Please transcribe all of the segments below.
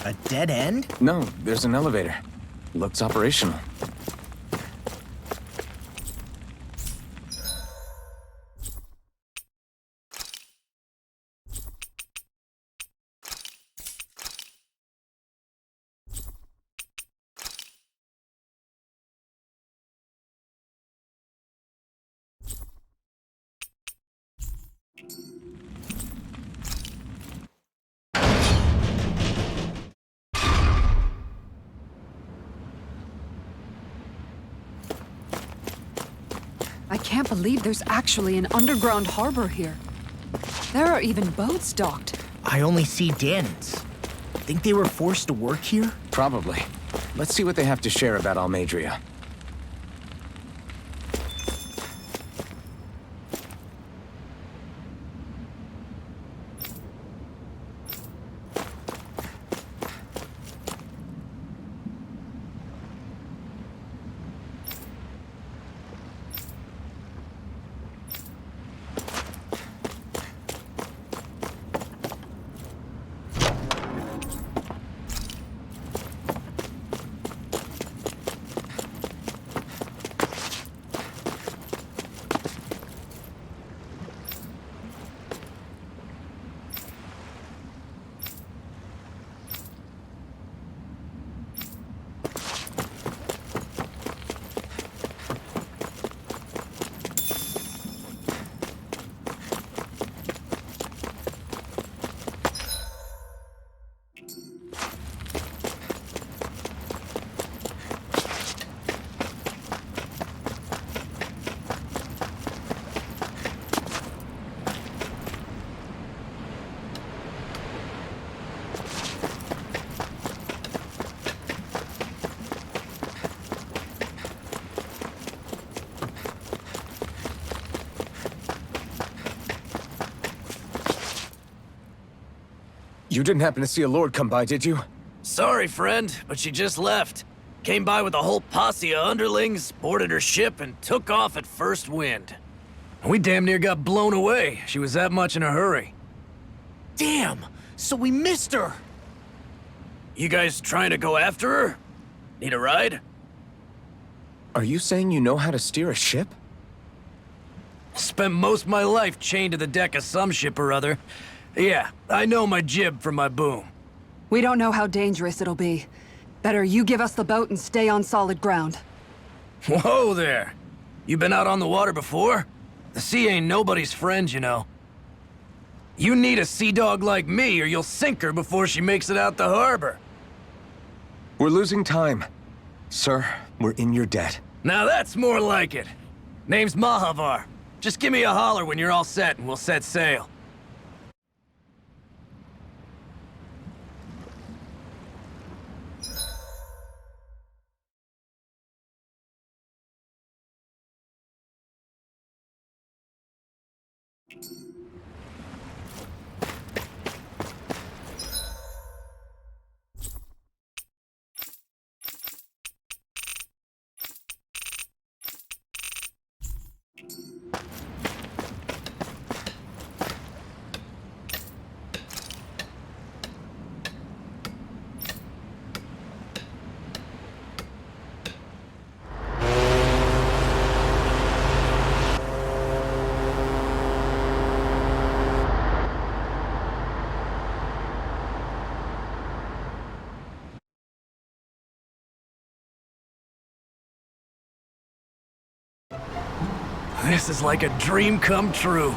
A dead end? No, there's an elevator. Looks operational. I can't believe there's actually an underground harbor here. There are even boats docked. I only see Danons. Think they were forced to work here? Probably. Let's see what they have to share about Almadria. You didn't happen to see a lord come by, did you? Sorry, friend, but she just left. Came by with a whole posse of underlings, boarded her ship, and took off at first wind. We damn near got blown away. She was that much in a hurry. Damn! So we missed her! You guys trying to go after her? Need a ride? Are you saying you know how to steer a ship? Spent most of my life chained to the deck of some ship or other. Yeah, I know my jib from my boom. We don't know how dangerous it'll be. Better you give us the boat and stay on solid ground. Whoa there! You been out on the water before? The sea ain't nobody's friend, you know. You need a sea dog like me, or you'll sink her before she makes it out the harbor. We're losing time. Sir, we're in your debt. Now that's more like it. Name's Mahavar. Just give me a holler when you're all set and we'll set sail. This is like a dream come true.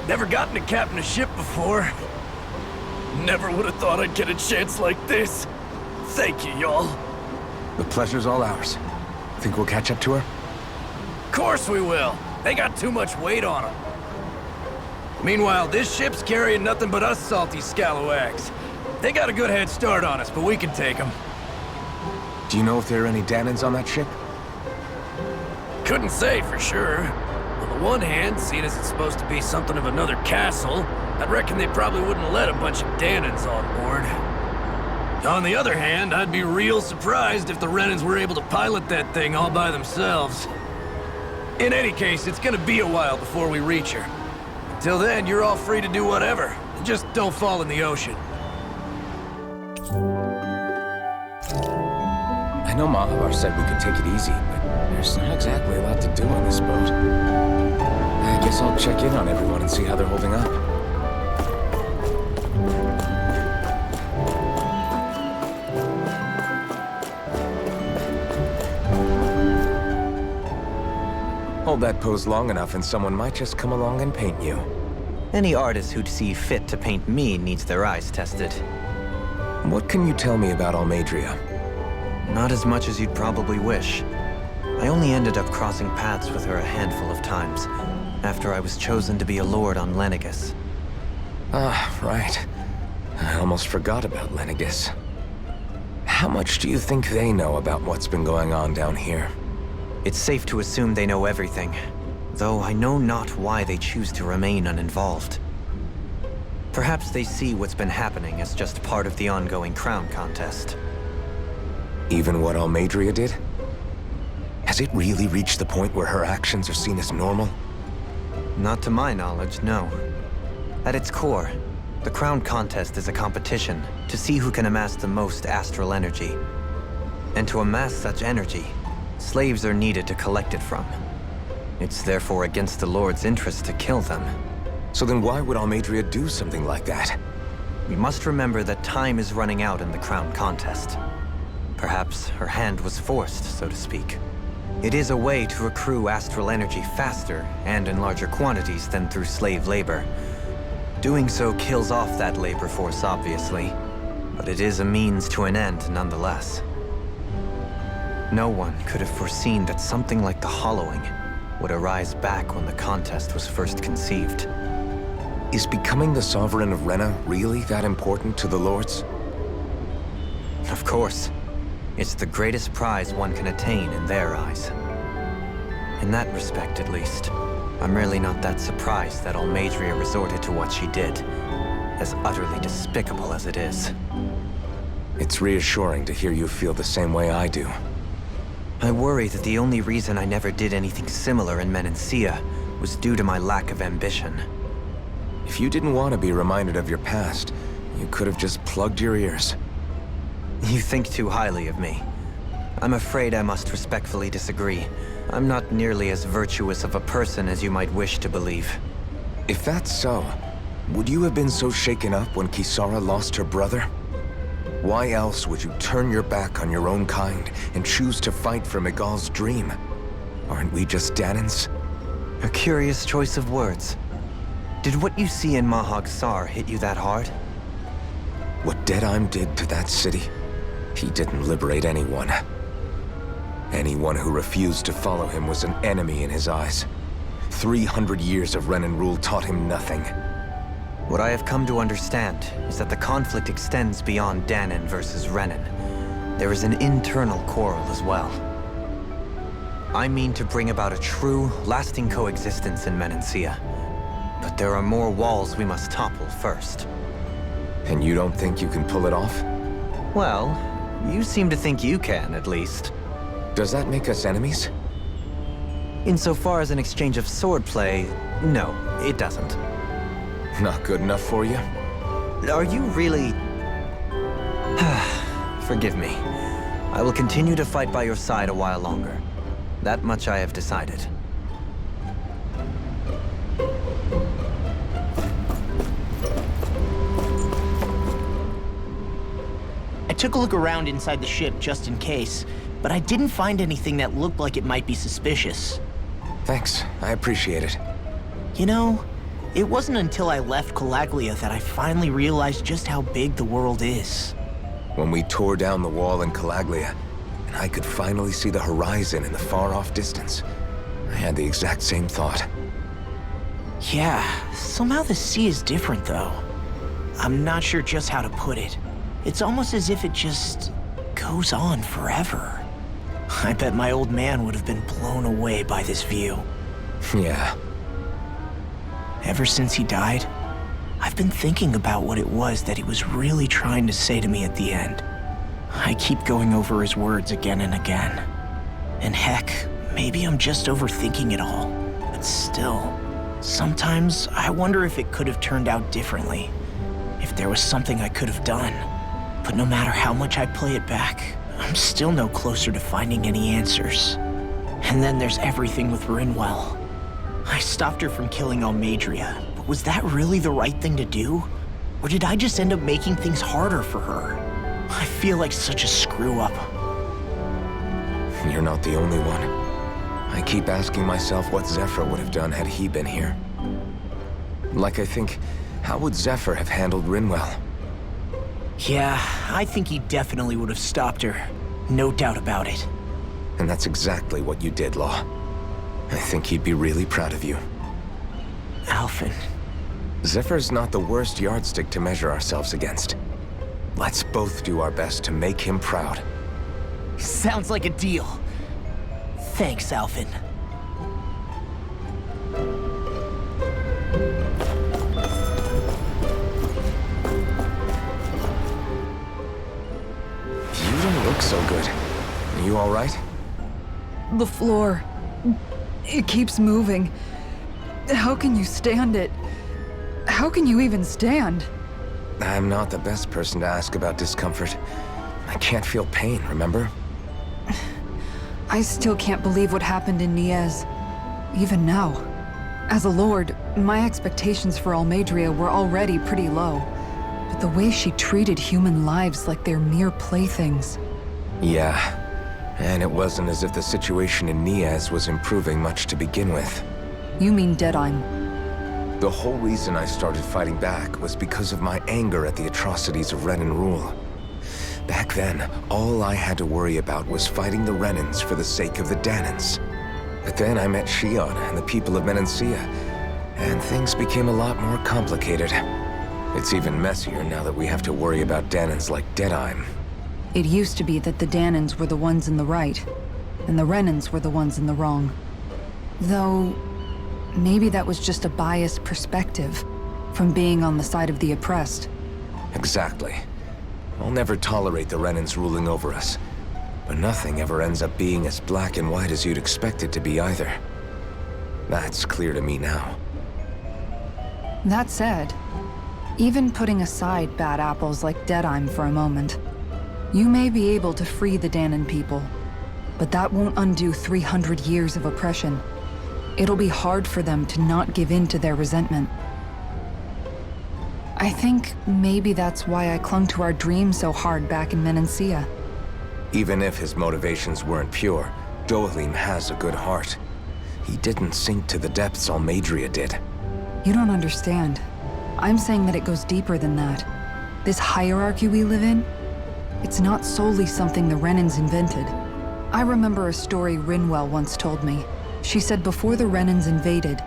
Never gotten to captain a ship before. Never would have thought I'd get a chance like this. Thank you, y'all. The pleasure's all ours. Think we'll catch up to her? Course we will. They got too much weight on them. Meanwhile, this ship's carrying nothing but us salty scalawags. They got a good head start on us, but we can take them. Do you know if there are any Danons on that ship? Couldn't say for sure. On the one hand, seeing as it's supposed to be something of another castle, I'd reckon they probably wouldn't let a bunch of Danons on board. On the other hand, I'd be real surprised if the Renans were able to pilot that thing all by themselves. In any case, it's gonna be a while before we reach her. Until then, you're all free to do whatever. Just don't fall in the ocean. I know Mahavar said we could take it easy, but there's not exactly a lot to do on this boat. I guess I'll check in on everyone and see how they're holding up. Hold that pose long enough and someone might just come along and paint you. Any artist who'd see fit to paint me needs their eyes tested. What can you tell me about Almadria? Not as much as you'd probably wish. I only ended up crossing paths with her a handful of times, after I was chosen to be a lord on Lenegus. Ah, right. I almost forgot about Lenegus. How much do you think they know about what's been going on down here? It's safe to assume they know everything, though I know not why they choose to remain uninvolved. Perhaps they see what's been happening as just part of the ongoing crown contest. Even what Almadria did? Has it really reached the point where her actions are seen as normal? Not to my knowledge, no. At its core, the crown contest is a competition to see who can amass the most astral energy. And to amass such energy, slaves are needed to collect it from. It's therefore against the Lord's interest to kill them. So then why would Almadria do something like that? We must remember that time is running out in the crown contest. Perhaps her hand was forced, so to speak. It is a way to accrue astral energy faster and in larger quantities than through slave labor. Doing so kills off that labor force, obviously, but it is a means to an end nonetheless. No one could have foreseen that something like the Hollowing would arise back when the contest was first conceived. Is becoming the Sovereign of Renna really that important to the Lords? Of course. It's the greatest prize one can attain in their eyes. In that respect, at least, I'm really not that surprised that Almadria resorted to what she did, as utterly despicable as it is. It's reassuring to hear you feel the same way I do. I worry that the only reason I never did anything similar in Menancia was due to my lack of ambition. If you didn't want to be reminded of your past, you could have just plugged your ears. You think too highly of me. I'm afraid I must respectfully disagree. I'm not nearly as virtuous of a person as you might wish to believe. If that's so, would you have been so shaken up when Kisara lost her brother? Why else would you turn your back on your own kind and choose to fight for Miguel's dream? Aren't we just Danans? A curious choice of words. Did what you see in Mahag Sar hit you that hard? What Deadheim did to that city, he didn't liberate anyone. Anyone who refused to follow him was an enemy in his eyes. 300 years of Renan rule taught him nothing. What I have come to understand is that the conflict extends beyond Danan versus Renan. There is an internal quarrel as well. I mean to bring about a true, lasting coexistence in Menancia. But there are more walls we must topple first. And you don't think you can pull it off? Well, you seem to think you can, at least. Does that make us enemies? Insofar as an exchange of swordplay, no, it doesn't. Not good enough for you? Are you really... Forgive me. I will continue to fight by your side a while longer. That much I have decided. I took a look around inside the ship just in case, but I didn't find anything that looked like it might be suspicious. Thanks, I appreciate it. You know, it wasn't until I left Calaglia that I finally realized just how big the world is. When we tore down the wall in Calaglia, and I could finally see the horizon in the far-off distance, I had the exact same thought. Yeah, somehow the sea is different though. I'm not sure just how to put it. It's almost as if it just goes on forever. I bet my old man would have been blown away by this view. Yeah. Ever since he died, I've been thinking about what it was that he was really trying to say to me at the end. I keep going over his words again and again. And heck, maybe I'm just overthinking it all. But still, sometimes I wonder if it could have turned out differently. If there was something I could have done. But no matter how much I play it back, I'm still no closer to finding any answers. And then there's everything with Rinwell. I stopped her from killing Almadria, but was that really the right thing to do? Or did I just end up making things harder for her? I feel like such a screw-up. You're not the only one. I keep asking myself what Zephyr would have done had he been here. Like I think, how would Zephyr have handled Rinwell? Yeah, I think he definitely would have stopped her. No doubt about it. And that's exactly what you did, Law. I think he'd be really proud of you. Alphen. Zephyr's not the worst yardstick to measure ourselves against. Let's both do our best to make him proud. Sounds like a deal. Thanks, Alphen. You don't look so good. Are you all right? The floor. It keeps moving. How can you stand it? How can you even stand? I'm not the best person to ask about discomfort. I can't feel pain, remember? I still can't believe what happened in Niez. Even now. As a lord, my expectations for Almadria were already pretty low. But the way she treated human lives like they're mere playthings. Yeah. And it wasn't as if the situation in Niez was improving much to begin with. You mean Deadheim? The whole reason I started fighting back was because of my anger at the atrocities of Renan rule. Back then, all I had to worry about was fighting the Renans for the sake of the Danans. But then I met Shion and the people of Menancia, and things became a lot more complicated. It's even messier now that we have to worry about Danans like Deadheim. It used to be that the Danans were the ones in the right, and the Renans were the ones in the wrong. Though, maybe that was just a biased perspective from being on the side of the oppressed. Exactly. I'll never tolerate the Renans ruling over us. But nothing ever ends up being as black and white as you'd expect it to be either. That's clear to me now. That said, even putting aside bad apples like Deadheim for a moment, you may be able to free the Danan people, but that won't undo 300 years of oppression. It'll be hard for them to not give in to their resentment. I think maybe that's why I clung to our dream so hard back in Menancia. Even if his motivations weren't pure, Dohalim has a good heart. He didn't sink to the depths Almadria did. You don't understand. I'm saying that it goes deeper than that. This hierarchy we live in, it's not solely something the Renans invented. I remember a story Rinwell once told me. She said before the Renans invaded,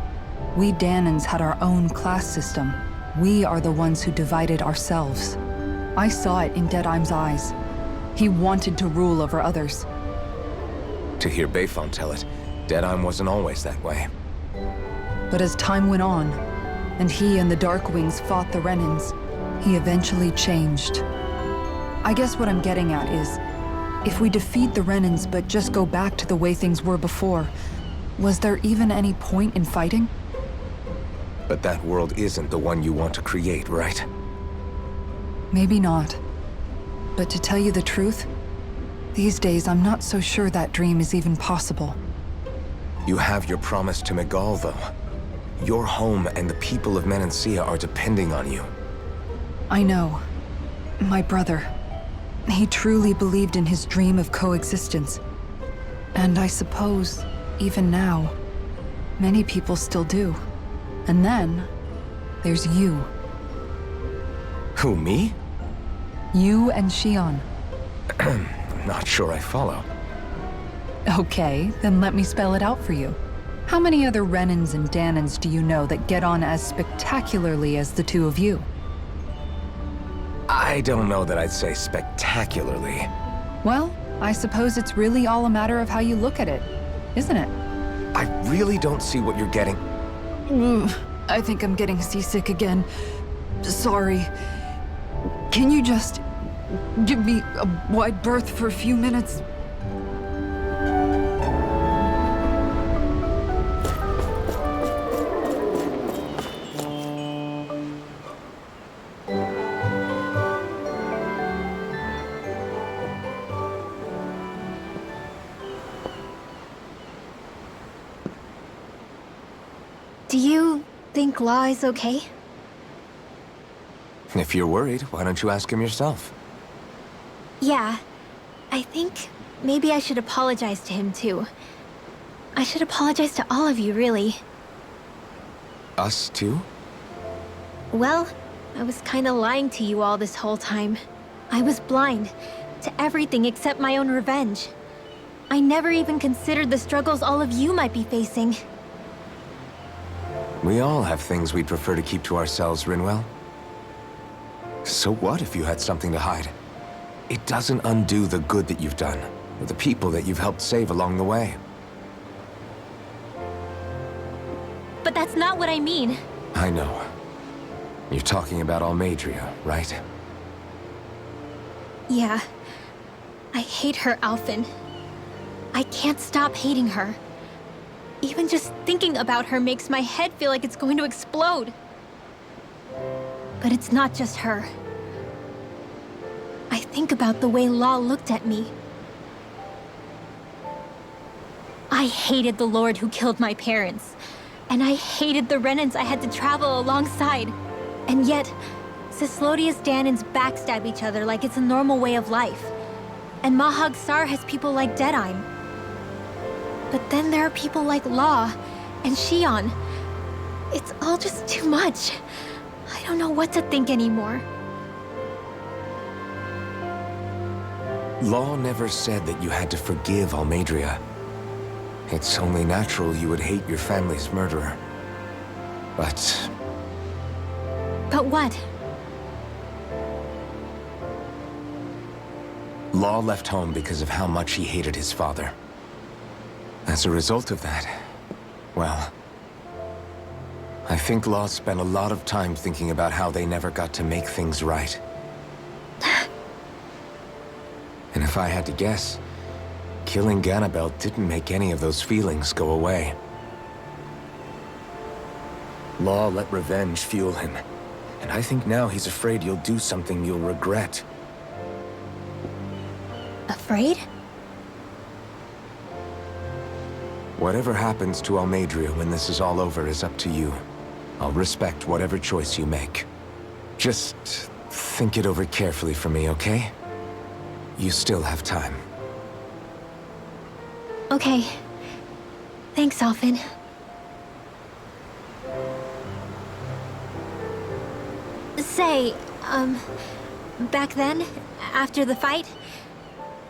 we Danans had our own class system. We are the ones who divided ourselves. I saw it in Deadheim's eyes. He wanted to rule over others. To hear Bayfon tell it, Deadheim wasn't always that way. But as time went on, and he and the Darkwings fought the Renans, he eventually changed. I guess what I'm getting at is, if we defeat the Renans but just go back to the way things were before, was there even any point in fighting? But that world isn't the one you want to create, right? Maybe not. But to tell you the truth, these days I'm not so sure that dream is even possible. You have your promise to Megal, though. Your home and the people of Menancia are depending on you. I know. My brother. He truly believed in his dream of coexistence. And I suppose, even now, many people still do. And then, there's you. Who, me? You and Shion. I'm not sure I follow. Okay, then let me spell it out for you. How many other Renans and Danans do you know that get on as spectacularly as the two of you? I don't know that I'd say spectacularly. Well, I suppose it's really all a matter of how you look at it, isn't it? I really don't see what you're getting. I think I'm getting seasick again. Sorry. Can you just give me a wide berth for a few minutes? Do you think Law is okay? If you're worried, why don't you ask him yourself? Yeah. I think maybe I should apologize to him too. I should apologize to all of you, really. Us too? Well, I was kinda lying to you all this whole time. I was blind to everything except my own revenge. I never even considered the struggles all of you might be facing. We all have things we'd prefer to keep to ourselves, Rinwell. So what if you had something to hide? It doesn't undo the good that you've done, or the people that you've helped save along the way. But that's not what I mean. I know. You're talking about Almadria, right? Yeah. I hate her, Alphen. I can't stop hating her. Even just thinking about her makes my head feel like it's going to explode. But it's not just her. I think about the way Law looked at me. I hated the Lord who killed my parents. And I hated the Renans I had to travel alongside. And yet, Cislodia's Danans backstab each other like it's a normal way of life. And Mahag Sar has people like Deadime. But then there are people like Law and Shion. It's all just too much. I don't know what to think anymore. Law never said that you had to forgive Almadria. It's only natural you would hate your family's murderer. But But what? Law left home because of how much he hated his father. As a result of that, well, I think Law spent a lot of time thinking about how they never got to make things right. And if I had to guess, killing Ganabel didn't make any of those feelings go away. Law let revenge fuel him, and I think now he's afraid you'll do something you'll regret. Afraid? Whatever happens to Almadria when this is all over is up to you. I'll respect whatever choice you make. Just think it over carefully for me, okay? You still have time. Okay. Thanks, Alphen. Say, back then, after the fight,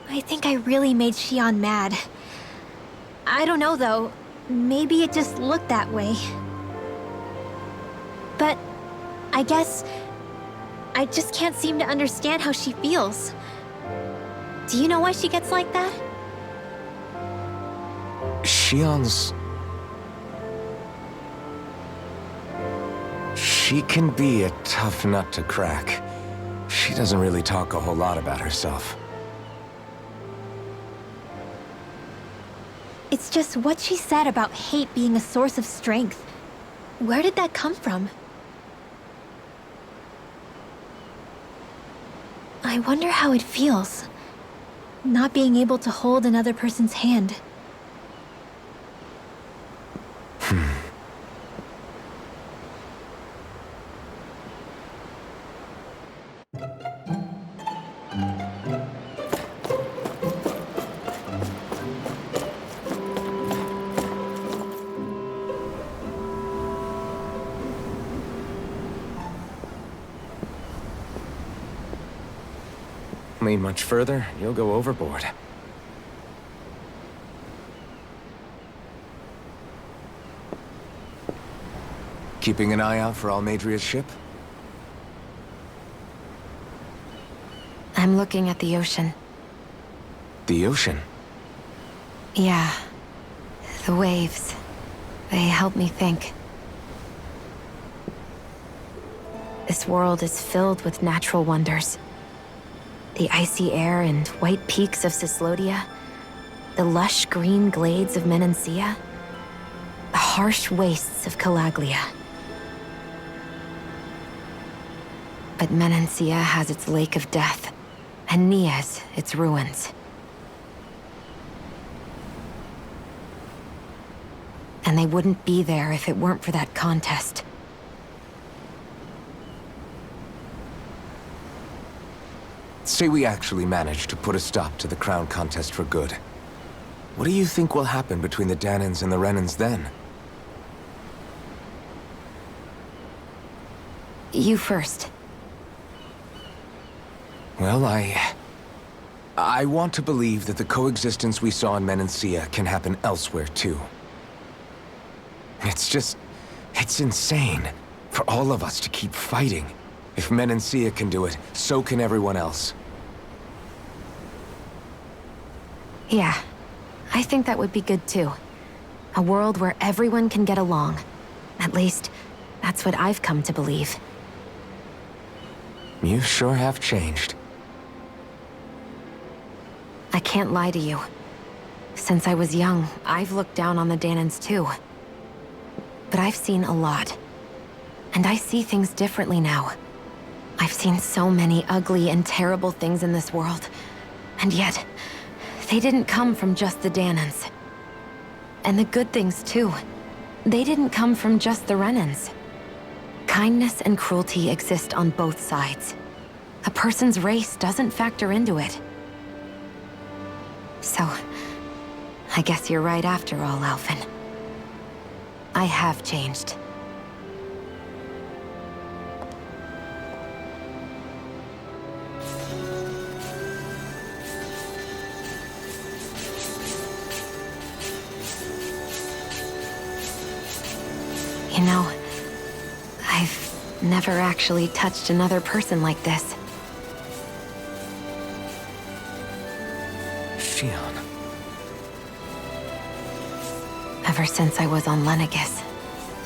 I think I really made Shion mad. I don't know, though. Maybe it just looked that way. But I guess I just can't seem to understand how she feels. Do you know why she gets like that? Shion's... She can be a tough nut to crack. She doesn't really talk a whole lot about herself. It's just what she said about hate being a source of strength. Where did that come from? I wonder how it feels, not being able to hold another person's hand. Lean much further, you'll go overboard. Keeping an eye out for Almadria's ship? I'm looking at the ocean. The ocean? Yeah. The waves. They help me think. This world is filled with natural wonders. The icy air and white peaks of Cislodia, the lush green glades of Menancia, the harsh wastes of Calaglia. But Menancia has its Lake of Death, and Nias its ruins. And they wouldn't be there if it weren't for that contest. Say we actually manage to put a stop to the crown contest for good. What do you think will happen between the Danans and the Renans then? You first. Well, I want to believe that the coexistence we saw in Menancia can happen elsewhere, too. It's insane for all of us to keep fighting. If Menancia can do it, so can everyone else. Yeah, I think that would be good too. A world where everyone can get along. At least, that's what I've come to believe. You sure have changed. I can't lie to you. Since I was young, I've looked down on the Danans too. But I've seen a lot. And I see things differently now. I've seen so many ugly and terrible things in this world. And yet, they didn't come from just the Danans. And the good things too. They didn't come from just the Renans. Kindness and cruelty exist on both sides. A person's race doesn't factor into it. So, I guess you're right after all, Alphen. I have changed. You know, I've never actually touched another person like this. Shion. Ever since I was on Lenegis,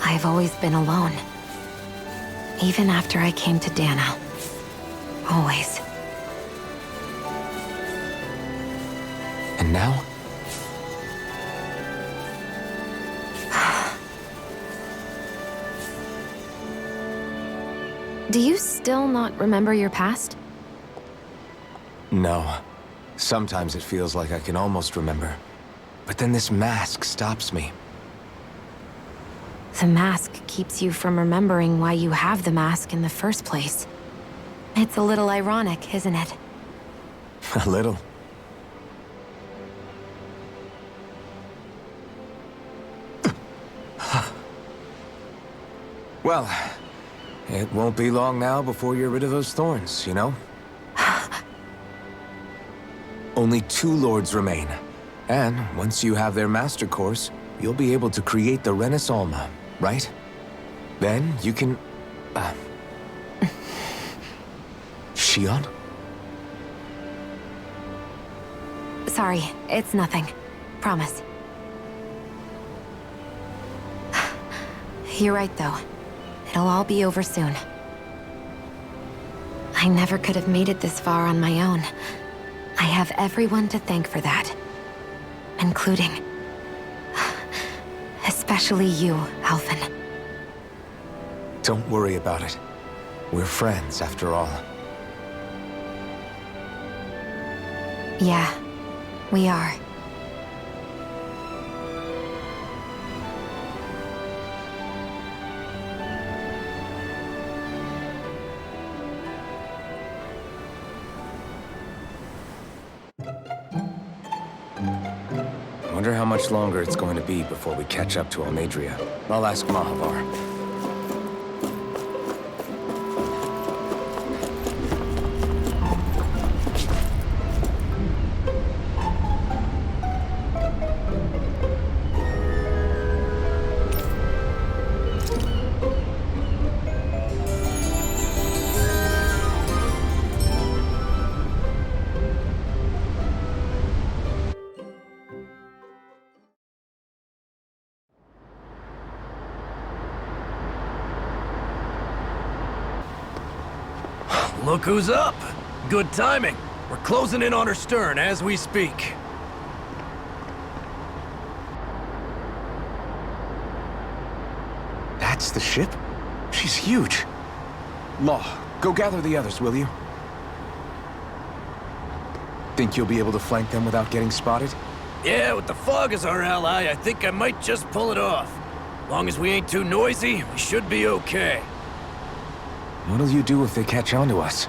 I've always been alone. Even after I came to Dana. Always. And now? Do you still not remember your past? No. Sometimes it feels like I can almost remember. But then this mask stops me. The mask keeps you from remembering why you have the mask in the first place. It's a little ironic, isn't it? A little. Well, it won't be long now before you're rid of those thorns, you know? Only 2 lords remain. And once you have their master course, you'll be able to create the Renis Alma, right? Then you can... Shion? Sorry, it's nothing. Promise. You're right, though. It'll all be over soon. I never could have made it this far on my own. I have everyone to thank for that. Including... especially you, Alphen. Don't worry about it. We're friends, after all. Yeah, we are. Wonder how much longer it's going to be before we catch up to Almadria. I'll ask Mahavar. Look who's up! Good timing. We're closing in on her stern as we speak. That's the ship? She's huge. Law, go gather the others, will you? Think you'll be able to flank them without getting spotted? Yeah, with the fog as our ally, I think I might just pull it off. Long as we ain't too noisy, we should be okay. What'll you do if they catch on to us?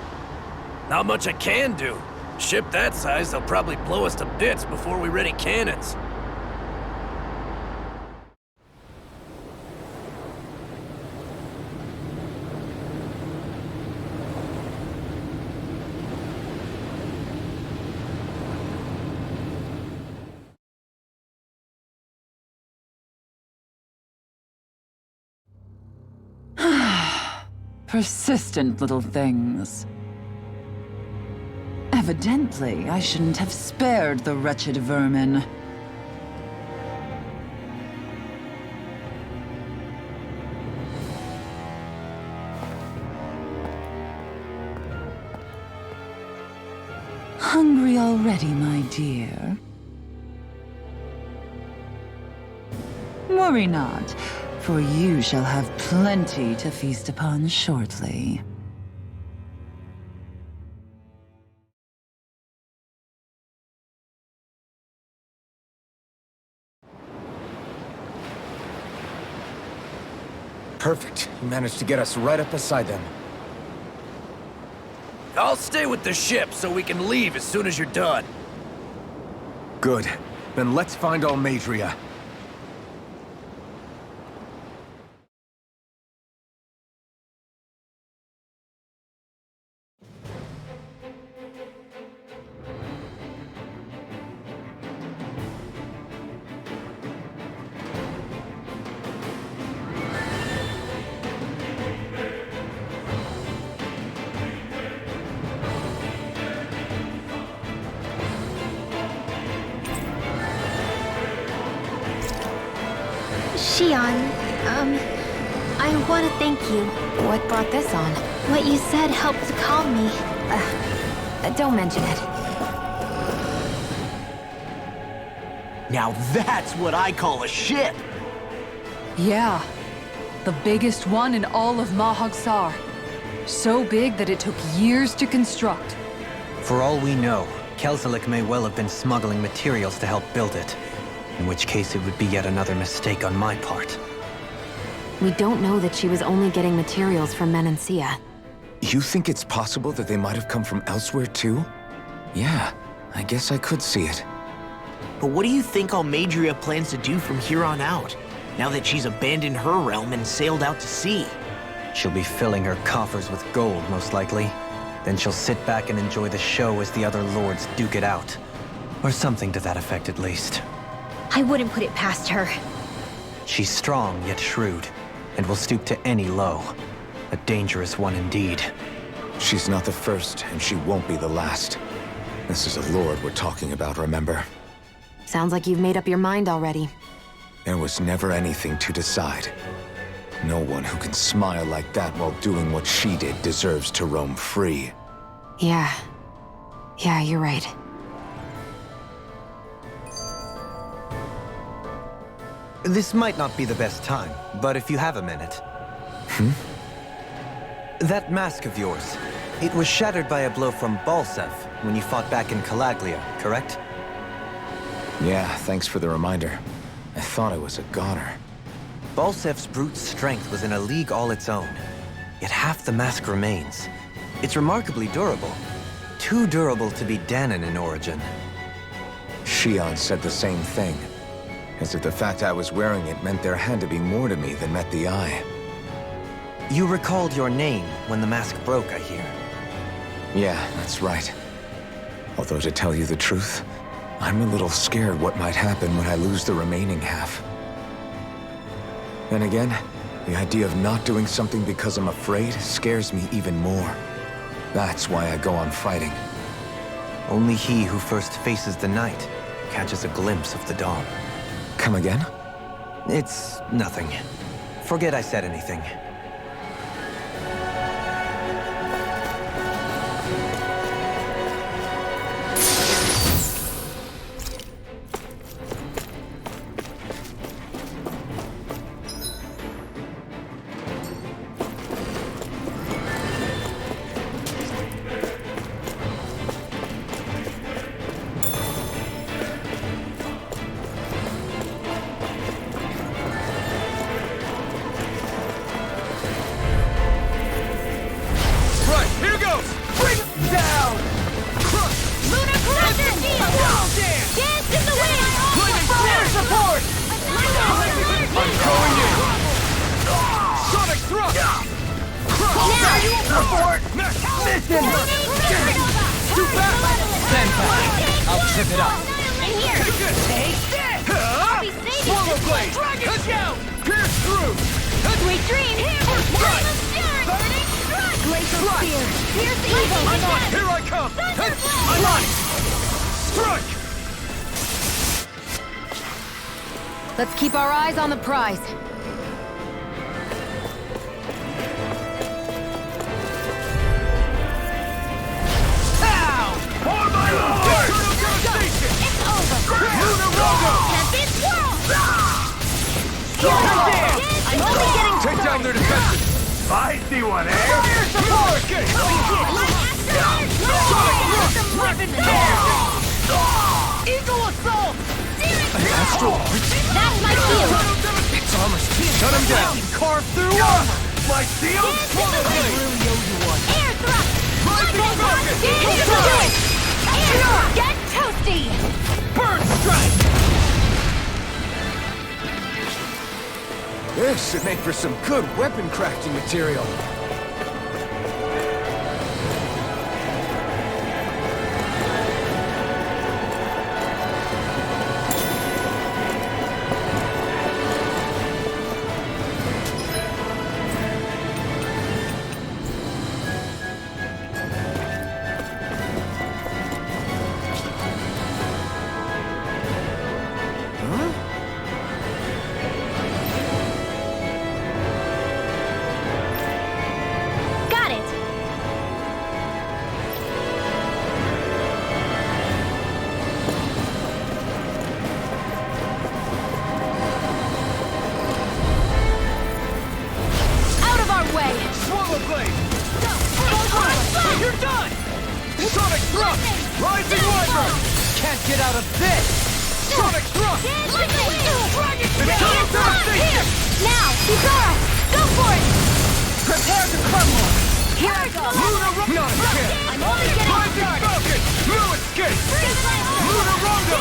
Not much I can do. Ship that size, they'll probably blow us to bits before we ready cannons. Persistent little things. Evidently, I shouldn't have spared the wretched vermin. Hungry already, my dear? Worry not, for you shall have plenty to feast upon shortly. Perfect. You managed to get us right up beside them. I'll stay with the ship so we can leave as soon as you're done. Good. Then let's find Almadria. Shion, I want to thank you. What brought this on? What you said helped to calm me. Don't mention it. Now that's what I call a ship! Yeah. The biggest one in all of Mahagsar. So big that it took years to construct. For all we know, Kelzelik may well have been smuggling materials to help build it. In which case it would be yet another mistake on my part. We don't know that she was only getting materials from Menancia. You think it's possible that they might have come from elsewhere too? Yeah, I guess I could see it. But what do you think Almadria plans to do from here on out, now that she's abandoned her realm and sailed out to sea? She'll be filling her coffers with gold, most likely. Then she'll sit back and enjoy the show as the other lords duke it out. Or something to that effect, at least. I wouldn't put it past her. She's strong yet shrewd, and will stoop to any low. A dangerous one indeed. She's not the first, and she won't be the last. This is a lord we're talking about, remember? Sounds like you've made up your mind already. There was never anything to decide. No one who can smile like that while doing what she did deserves to roam free. Yeah. Yeah, you're right. This might not be the best time, but if you have a minute... That mask of yours, it was shattered by a blow from Balsev when you fought back in Calaglia, correct? Yeah, thanks for the reminder. I thought I was a goner. Balsev's brute strength was in a league all its own, yet half the mask remains. It's remarkably durable. Too durable to be Danon in origin. Shion said the same thing. As if the fact I was wearing it meant there had to be more to me than met the eye. You recalled your name when the mask broke, I hear. Yeah, that's right. Although to tell you the truth, I'm a little scared what might happen when I lose the remaining half. Then again, the idea of not doing something because I'm afraid scares me even more. That's why I go on fighting. Only he who first faces the night catches a glimpse of the dawn. Come again? It's nothing. Forget I said anything. Listen! Too fast! Stand back. I'll trip it up. In here! Take this! I'll be saving Swallow this blade! one! Dragon shout! Pierce through! Sweet dreams! First strike! Burning strike! Glacial Strike! spear! Pierce evil! I'm on! Here I come! I'm on! Strike! Let's keep our eyes on the prize. Ow! For my lord! Eternal devastation! It's over! Lunar Rogo! Champion swirl! Solar dance! I'm only getting Take down their defenses! Feisty one, eh? Fire support! Eagle assault! Astral Arch? That's my shield! It's armor's shut him down! Carve through armor! My shield? Swallow blade! Really owe you one. Air thrust! Rising focus! Air! Get toasty! Burn strike! This should make for some good weapon crafting material. Got it! Out of our way! Swallow blade! You're done! Sonic thrust! Rising wyvern! Can't get out of this! Sonic thrust! Eternal devastation! Now, Kisara! Go for it! Prepare to crumble! Here I go! Lunar Rogo! Not a chance! I'm only getting Rising started! falcon! No escape! Lunar Rogo!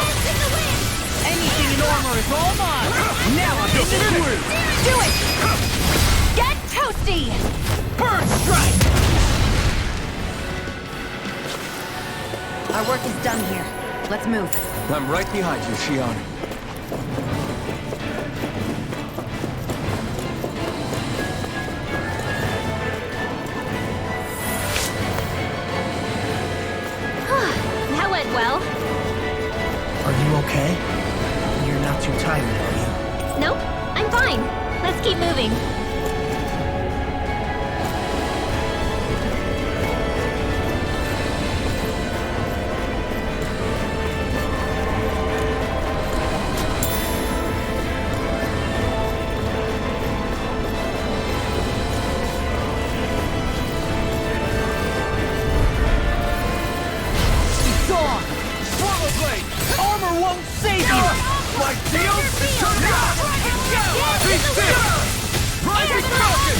Anything in armor is all mine! Now I'm in the groove! Do it! Get toasty! Burn strike! Our work is done here. Let's move. I'm right behind you, Shion. That went well. Are you okay? You're not too tired, are you? Nope, I'm fine. Let's keep moving. It's on! Swallow blade! Armor won't save you! My shield! Be still! Rising falcon!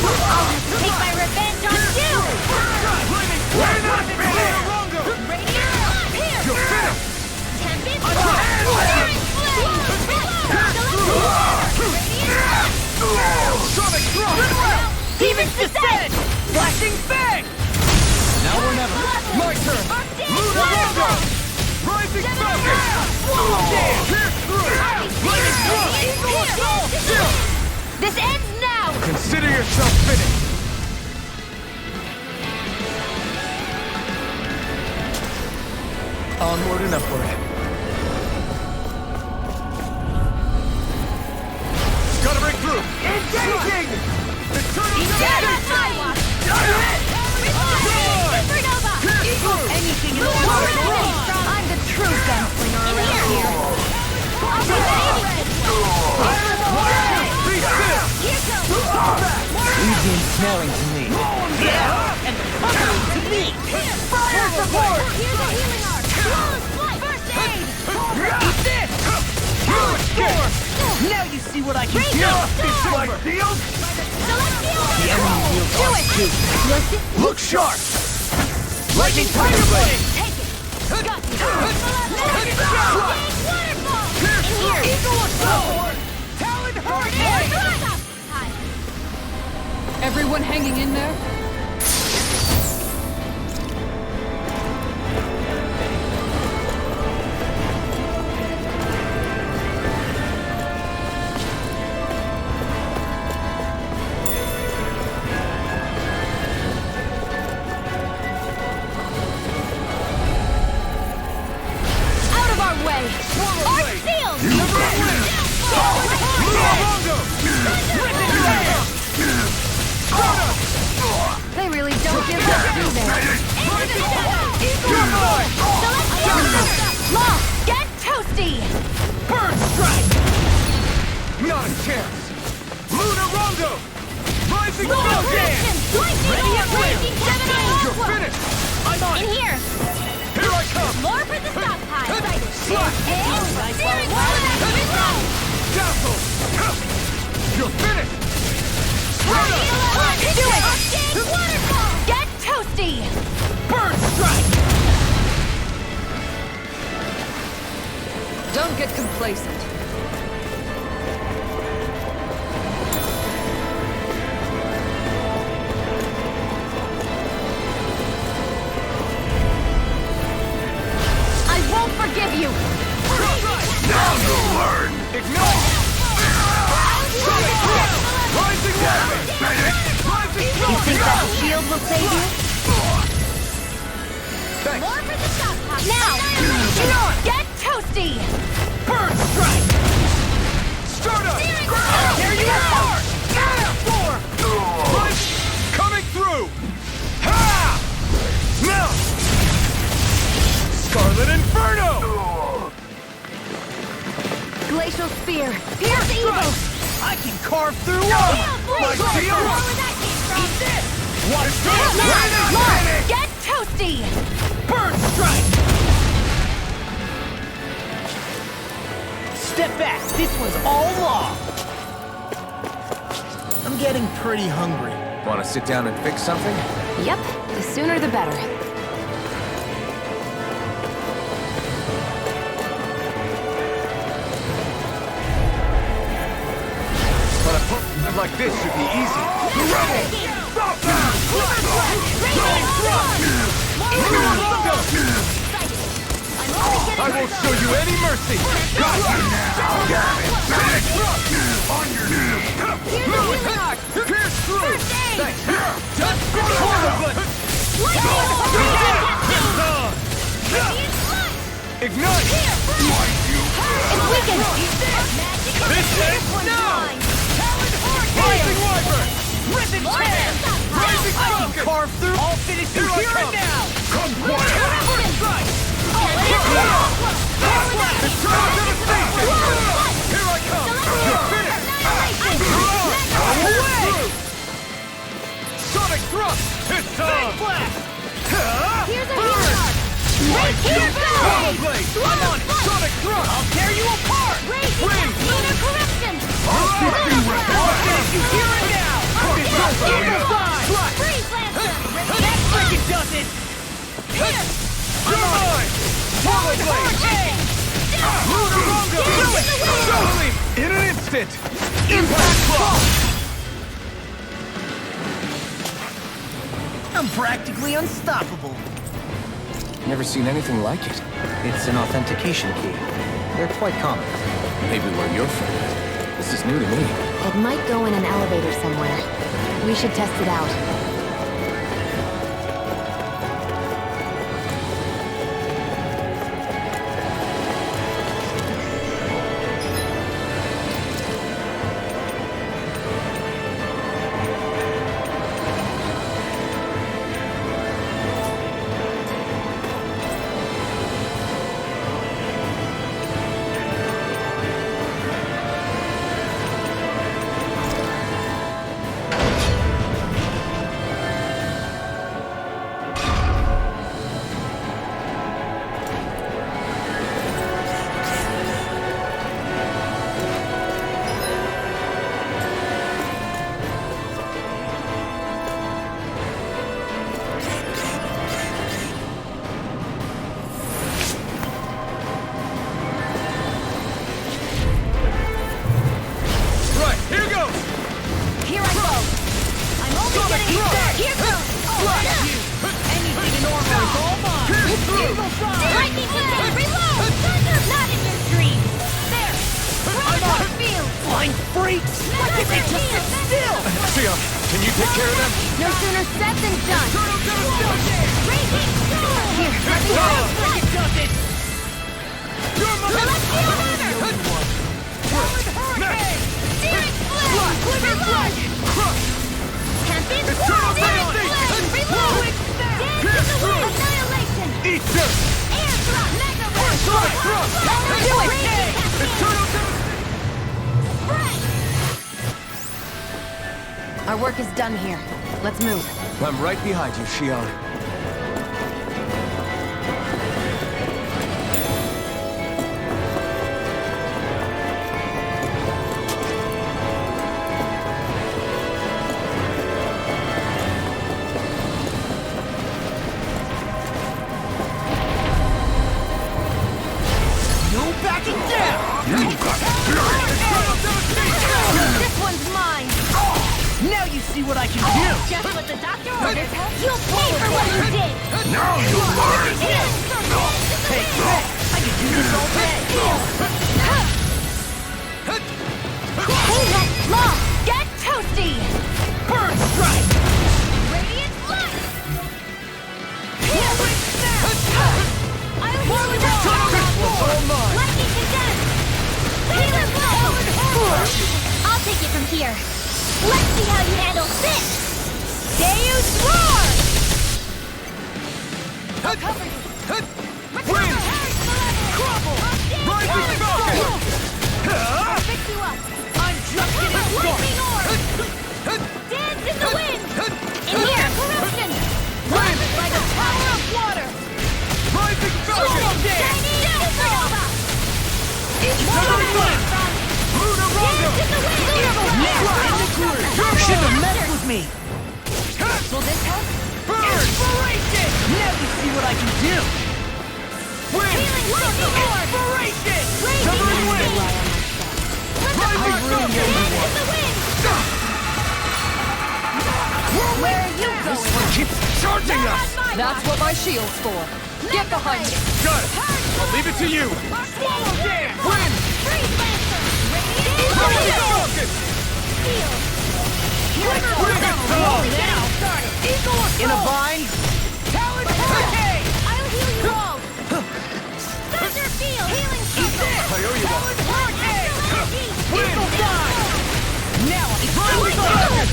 Take my revenge on you! We're not finished! You're finished! Champion Sonic thrust! Demon's Descent! Flashing fang! Now or never! My turn! Lunar Rogo! Rising falcon! Dance! Pierce through! Lightning thrust! Eagle assault! Still! This ends now! Consider yourself finished! Onward and upward. Gotta break through! Engaging! Eternal devastation! Supernova! Anything in I'm the true gunslinger around here. I'll be ready! Be still! Leave the ensnaring to me. And to me! Fire support! Here's the healing arc! Flawless flight! First aid! Eat this! You escape! Now you see what I can Raise do! up, It's star! like deals! Celestial! The enemy wields Do us it! too. Look sharp! Lightning tiger blade! Take it! Got you! Waterfall! In here! Eagle assault! Talon hurricane! Everyone hanging in there? Arc shield! They really don't give up, do they? Law, get toasty! Burn strike! Not a chance! Luna Rondo! Rising Falcon! Ready at You're finished! I'm on In it! here! Here I come! More for the stockpile! Slap! Dazzle! You're finished! Do it! Waterfall! Get toasty! Burn strike! Don't get complacent. I won't forgive you! Now you'll learn! Ignite! Rising Weapon! You think that shield will save you? Thanks! More for the stockpile! Now! Get toasty! Burn strike! Stardust! Here you are! Coming through! Ha! Now! Scarlet Inferno! Glacial spear! Pierce evil! I can carve through armor! My shield! Eat this! Watch Get toasty! Burn strike! Step back. This one's all law. I'm getting pretty hungry. Want to sit down and fix something? Yep, the sooner the better. But a program like this should be easy. I won't show you any mercy! Got you now! On your knees! Pierce through! Thanks! Just Ignite! It's weakened! This is now! Rising Wyvern! Rip and tear! Rising Falcon! Carve through! I'll finish you here and now! Come quiet! Strike! Here I come! You're finished! Go away! Sonic thrust! It's time! Here's a healer! Power blade! I'm on it! Sonic thrust! I'll tear you apart! Wing! Lunar corruption! I'll finish you here and now! It's over! Freeze Lancer! That freaking does it! Here! You're mine! Power blade! Lunar Rondo! Do it! Totally! In an instant! Impact block! I'm practically unstoppable. Never seen anything like it. It's an authentication key. They're quite common. Maybe where you're from. This is new to me. It might go in an elevator somewhere. We should test it out. Can you take care of them? No sooner said than done. Raging storm! Here, let me You're my Our work is done here. Let's move. I'm right behind you, Shion. No backing down! You got This one's mine! Now you see what I can do! Just what the doctor ordered. You'll pay for what you did. Now you learn! Hey, I can do this all day! hey, that's law. Get toasty! Burn strike! Radiant light. Whirlwind snap! I'll heal you up. This one's all mine! Lightning condensed. Healer blow. I'll take it from here. Let's see how you handle this. Deus roar. Cover you! Wind! Crumble! Rising Falcon! I'll fix you up. I'm just getting Lightning started! orb. Dance in the wind. In here. Corruption. Wind! Like a tower of water. Rising Falcon! Chinese supernova. Lunar Rondo! Dance in the wind. You shouldn't have messed with me! Will this help? Burn! Inspiration! Now you see what I can do! Wind! Healing lightning orb. Inspiration! Raging Covering wind! Rising Falcon! Dance in the wind. Where are you This going? one keeps charging us! That's what my shield's for. Get behind me. Got it! I'll leave it to you! Swallow Dance! Wind! Freeze Lancer. Radiant Rising Fire. Falcon! Steel. Bring it home! Now started. Eagle In a bind! Talon Hurricane! I'll heal you all. Thunder Field. Healing circle. I owe you one! Hurricane. Eagle Dive! Now I'm Rising Falcon!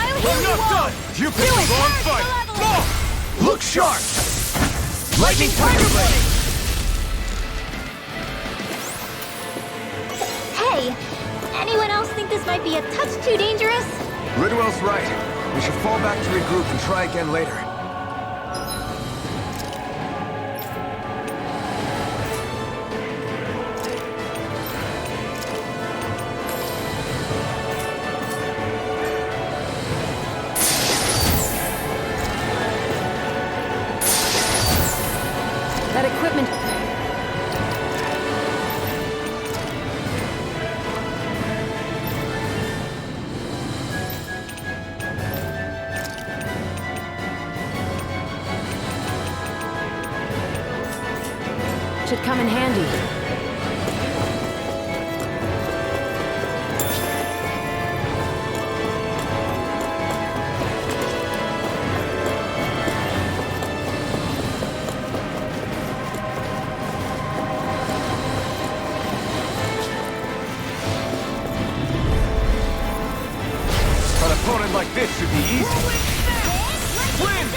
I'll heal I'm you not all. done! You picked the wrong fight! Oh! Look sharp! Lightning Tiger Blade! Hey, anyone else think this might be a touch too dangerous? Lidwell's right. We should fall back to regroup and try again later. That equipment... should come in handy. An opponent like this should be easy. Wind!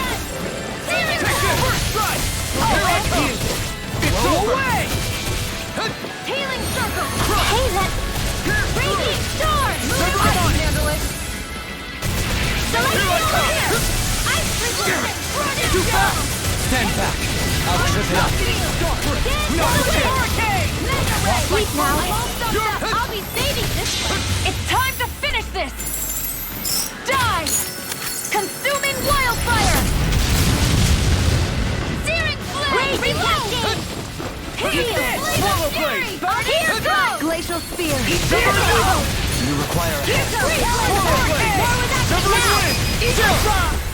Take this! First strike! Here I come! It's away! Healing circle. Hey, that raging storm. Come on! Handle it. Select Here I over come. here. Ice sprinkler. Too fast! Stand back! I'll trip it up! No hurricane! Sleep now. You're- I'll be saving this one. It's time to finish this! Die! Consuming wildfire! Searing flame. Reloading. Get this! Swallow Blade! Here goes. Glacial spear! You require a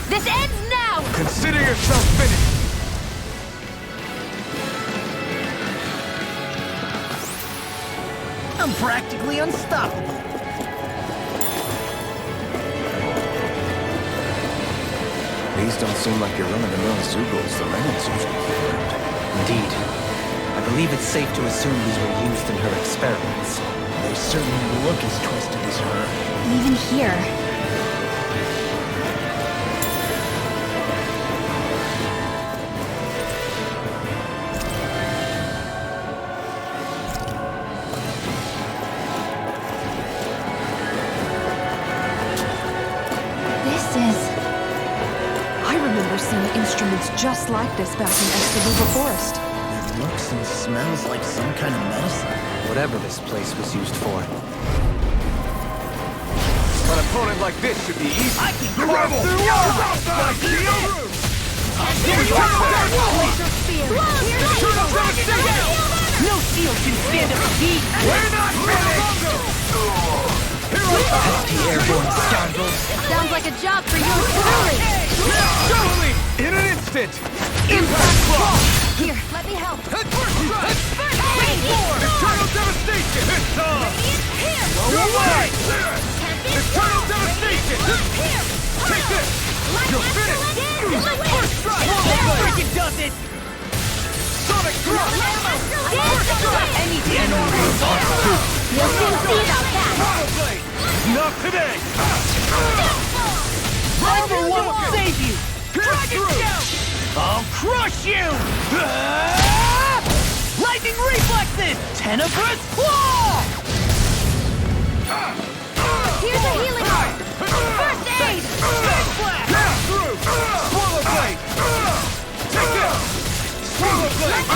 This ends now! Consider yourself finished. I'm practically unstoppable. These don't seem like your run-of-the-mill Zugals the Renans usually carry around. Indeed. I believe it's safe to assume these were used in her experiments. They certainly look as twisted as her. Even here. just like this back in Estaluba Forest. It looks and smells like some kind of medicine. Whatever this place was used for. An opponent like this should be easy. I can The rebel! Like shield! No shield can stand up to heat! We're not finished! Pesky airborne scoundrels! Sounds like a job for you truly! Surely! In an instant! Impact block! Here, let me help. Eternal devastation! It's on! Your way! Eternal devastation! Take this! You're finished! First strike! Freaking does it! Sonic thrust! First strike! Any enemy is on foot! You'll soon see about that! Power blade! Not today! Armor won't save you! Dragon shout! I'll crush you! Lightning reflexes! Tenebrous claw! Here's a healing art! First aid! Pass through! Swallow blade! Take this! Swallow blade!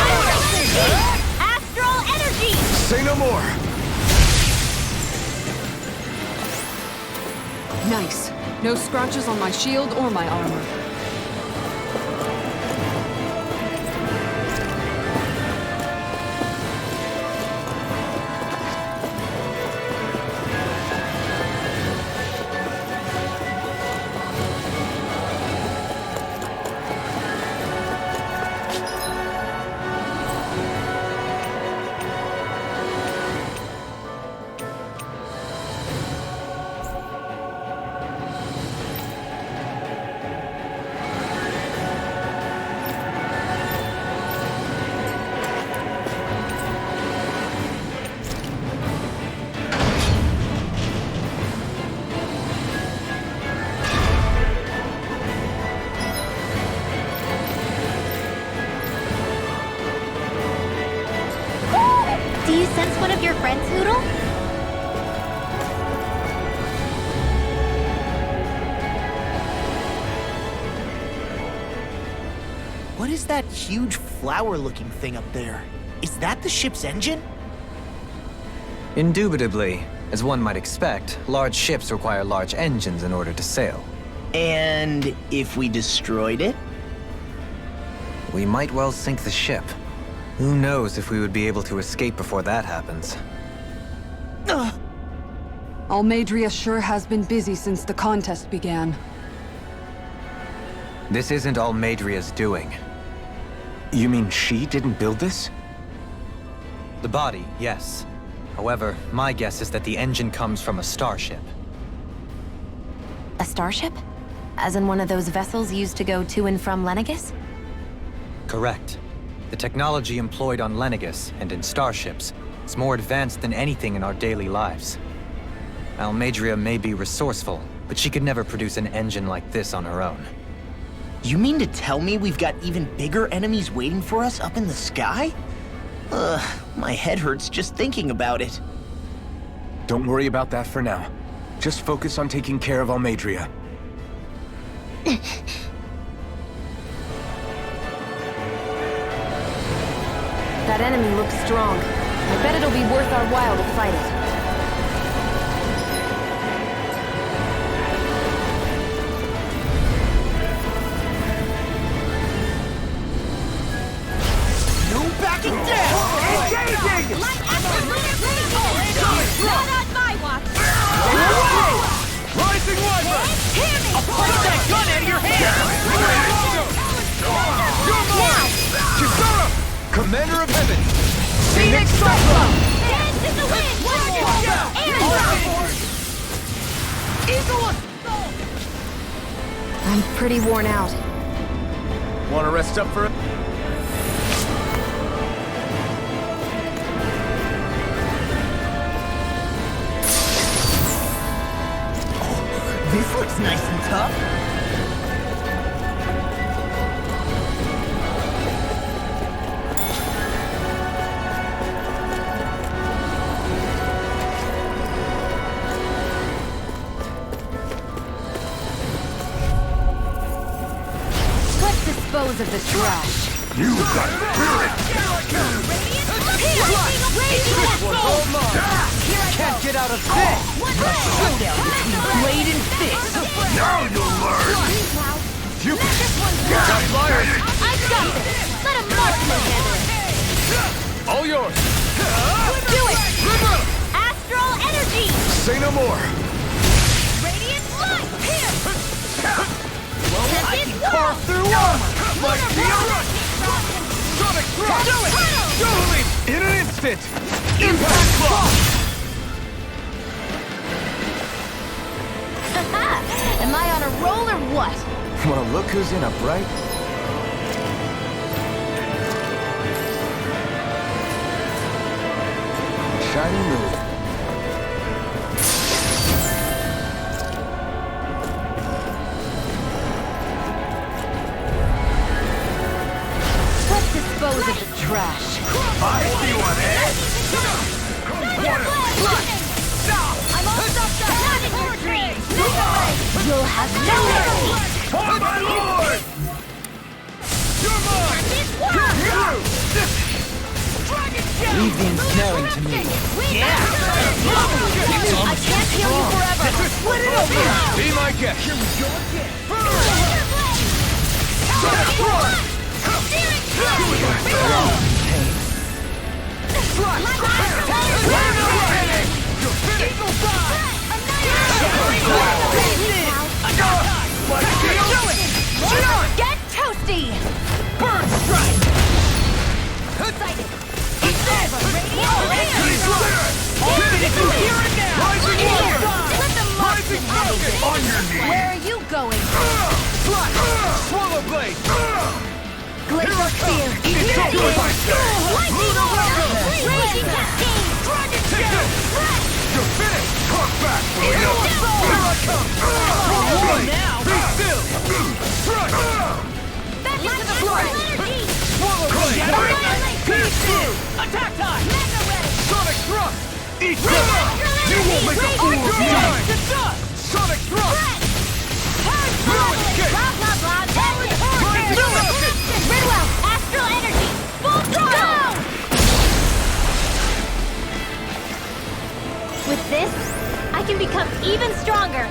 Astral energy! Say no more! Nice. No scratches on my shield or my armor. Do you sense one of your friends, Hoodle? What is that huge flower-looking thing up there? Is that the ship's engine? Indubitably. As one might expect, large ships require large engines in order to sail. And if we destroyed it? We might well sink the ship. Who knows if we would be able to escape before that happens. Almadria sure has been busy since the contest began. This isn't Almadria's doing. You mean she didn't build this? The body, yes. However, my guess is that the engine comes from a starship. A starship? As in one of those vessels used to go to and from Lenegis? Correct. The technology employed on Lenegis and in starships is more advanced than anything in our daily lives. Almadria may be resourceful, but she could never produce an engine like this on her own. You mean to tell me we've got even bigger enemies waiting for us up in the sky? My head hurts just thinking about it. Don't worry about that for now. Just focus on taking care of Almadria. That enemy looks strong. I bet it'll be worth our while to fight it. No backing down! Engaging! Light astral not on my watch! Rising Wyvern! Hear me! I'll break that gun out of your hand! Kisara! Commander of Heaven! Phoenix Cyclone! Dance in the wind! Eagle Assault! I'm pretty worn out. Wanna rest up for a... This looks nice and tough. Let's dispose of the trash. You got spirit! Can't get out of this! Showdown between blade and fist. Now you'll learn! You got flyers! I've got this! Let a marksman handle it! All yours! Do it! Astral energy! Say no more! Radiant light! Here! I can carve through armor! Like the Sonic Thrust! Do it! Dueling! In an instant! Impact Block! Am I on a roll or what? Well, look who's in a bright... shiny mood. Let's dispose of the trash. I see one, eh? I'm all stopped up! Not in your dreams! You'll have no mercy! On my lord! You're mine! Leave the ensnaring to me. I can't heal you forever! Split it open! Be my guest! Here we go Get toasty! Bird strike! Excited! It's over! Here and now! Rising warrior! Let the Rising falcon! On your knees! Where are you going? Swallow blade! Glacial spear! It's over, I say! Lightning aura! Raging cascade! Dragon tail! You're finished! Come back, will you? Here I come! Now! Be still! Strike! Back into the floor! Swallow blade! Pierce through! Attack time! Mega ready! Sonic thrust! Eat them! You won't make a fool of me! Sonic thrust! No escape! Blah blah blah! Rising falcon! Ridwell! Astral energy! Full throttle! With this, I can become even stronger.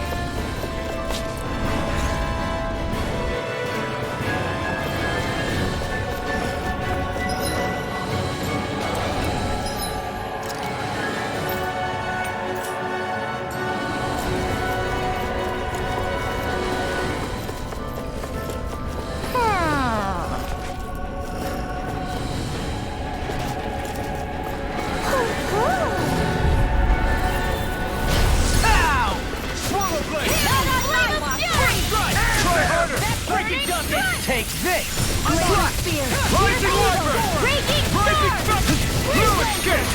Take this! Spear! Rising Wyvern! Breaking Rising Star! falcon! No escape!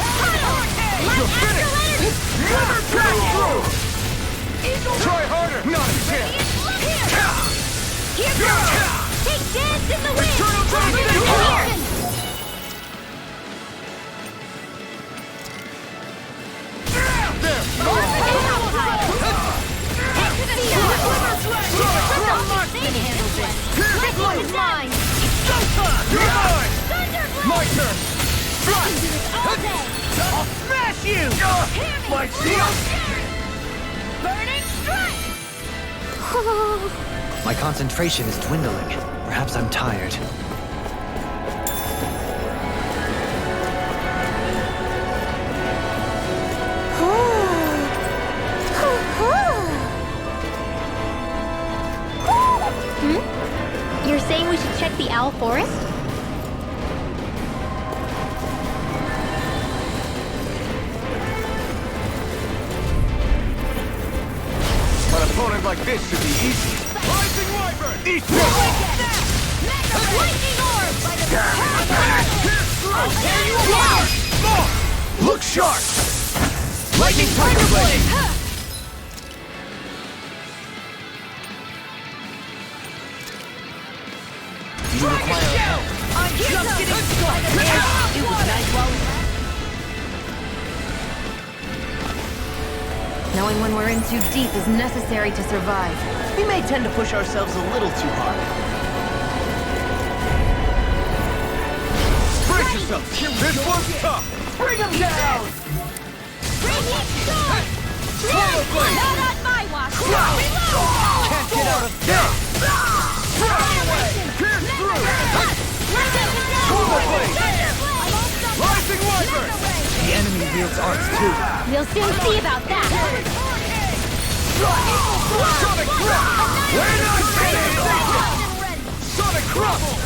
You're finished! Never pass through! Try harder! Not a chance! Here goes! Take dance in the wind! Eternal transcendence! Here! This one is mine! You're mine! Thunderblade! My turn! All day! I'll smash you! My shield! Burning strike! My concentration is dwindling. Perhaps I'm tired. You're saying we should check the Owl Forest? An opponent like this should be easy. Rising Wyvern! Eat Lightning orb! Look sharp! Lightning Tiger Blade! Do you require help? I'm just getting started! It was nice while we had. Knowing when we're in too deep is necessary to survive. We may tend to push ourselves a little too hard. yourself! This one's tough! Bring him down! Swallow blade! Not on my watch! Can't get out of this! Pierce through! Swallow blade! Rising wyvern! The enemy wields arts too. We'll soon see about that. Sonic Grip! We're not kidding! Sonic Crumble!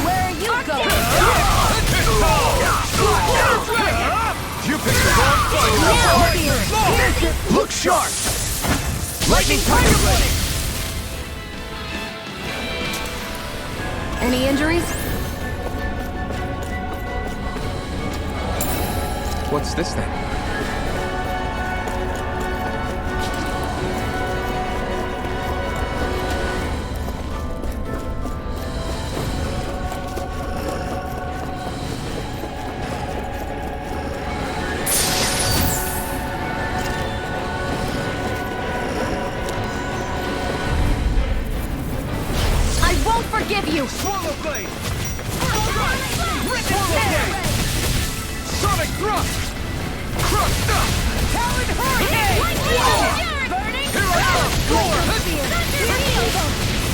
Where are you going? You picked the wrong fight! Look sharp! Lightning Tiger Blade! Any injuries? What's this then? I won't forgive you! Swallow Blade! Swallow Blade! Sonic Thrust! Crushed up! Talon Hurricane! Burning! Here I come!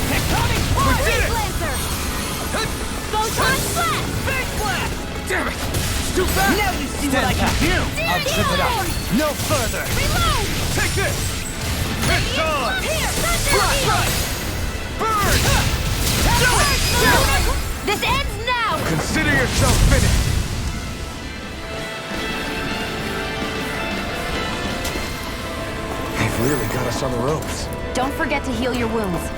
Tectonic We did it! Photon Blast! Big Blast! Damn it! Too fast! Now you see what I can do! I'll trip it up! No further! Reload! Take this! It's on! Here! Right! Burn! Do it! This ends now! Consider yourself finished! They've really got us on the ropes. Don't forget to heal your wounds.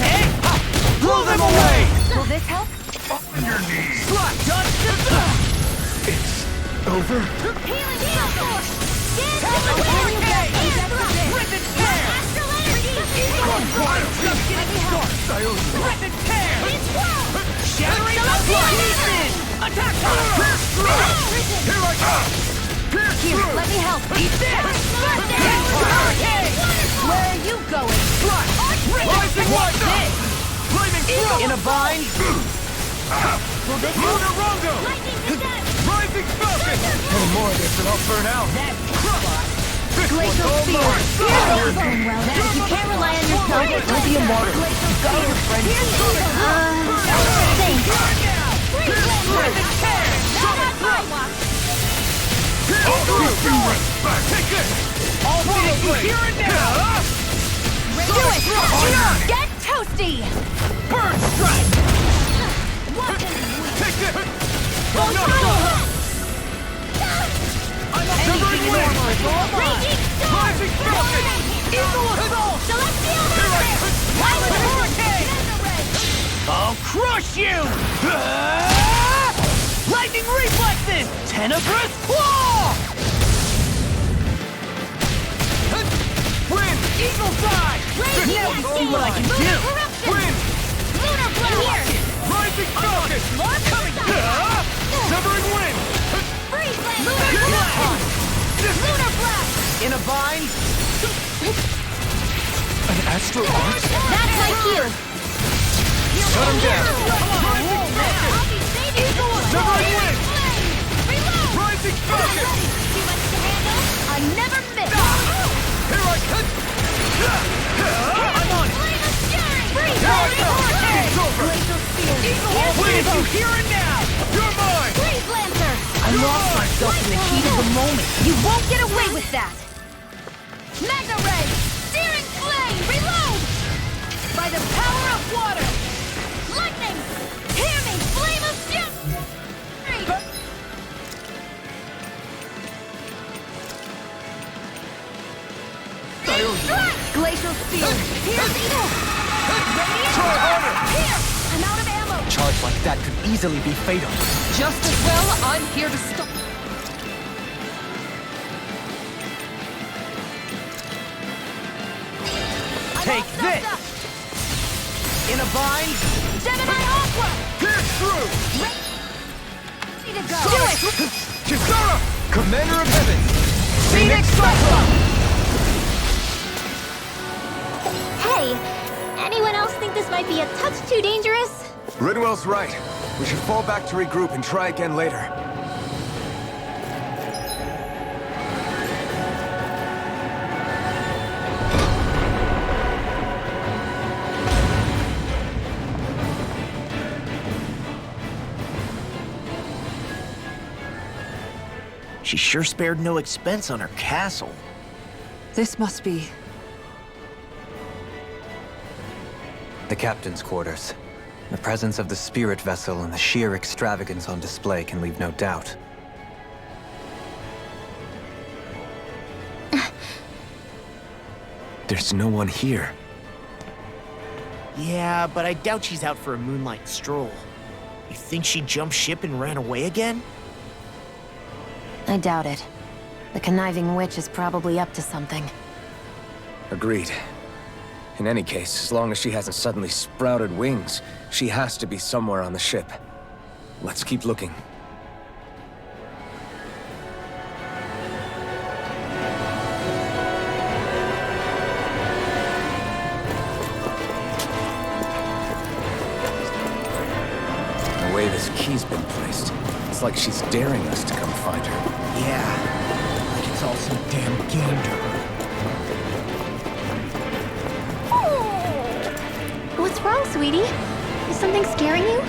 Hey! Blow them away! Will this help? Slap! It's over? Healing circle! Hurricane! Rip and tear! Astral energy! Rip and tear! Shattering the pieces! Attack! Here I come! Pierce Here, through! let me help! Eat this! Hurricane! Where are you going? Rising Wonder! Flaming Throat! In a bind? Lunar Rondo! Rising Falcon! Any more of this and I'll burn out. Glacial Spear! Here's going well. If you can't rely on yourself, you'll be a martyr. You've got your friends. Thanks. Take this! All finish here and now! Do it! Get toasty! Burn Strike! Take this! Go no! Anything in armor is all mine! Rising Falcon! Eagle Assault! Celestial Here I Hurricane! come! Island Hurricane! I'll crush you! Lightning Reflexes! Tenebrous Claw! Wind! Eagle Side! Now you see what I can do! Wind! Lunar Blast! Rising Falcon! Coming! Severing Wind! Freeze Blast! Lunar Blast! Lunar Blast! In a bind? An Astral Arc? That's my cue! Shut him down! Rising Falcon! Severing Wind! Reload! Rising Falcon! Too much to handle? I never miss! Here I come! I'm on it! Flame of Fury! Freeze! Here I go! It's over! Glacial Spear! I'll win you here and now! You're mine! Freeze Lancer! I lost myself in the heat of the moment. You won't get away with that! Magna Ray! Searing Flame! Reload! By the power of water! Lightning! Hear me! Flame of Fury! Glacial Spear! Here's Eagle! Radiant! Try harder! Here! I'm out of ammo! Charge like that could easily be fatal. Just as well, I'm here to stop. Take this! In a bind? Gemini Aqua! Pierce through! Ready to go! Do it! Kisara! Commander of Heaven! Phoenix Cyclone! Hey, anyone else think this might be a touch too dangerous? Ridwell's right. We should fall back to regroup and try again later. She sure spared no expense on her castle. This must be... The captain's quarters. The presence of the spirit vessel and the sheer extravagance on display can leave no doubt. There's no one here. Yeah, but I doubt she's out for a moonlight stroll. You think she jumped ship and ran away again? I doubt it. The conniving witch is probably up to something. Agreed. In any case, as long as she hasn't suddenly sprouted wings, she has to be somewhere on the ship. Let's keep looking. The way this key's been placed, it's like she's daring us to come find her. Yeah, like it's all some damn game to her. What's wrong, sweetie? Is something scaring you?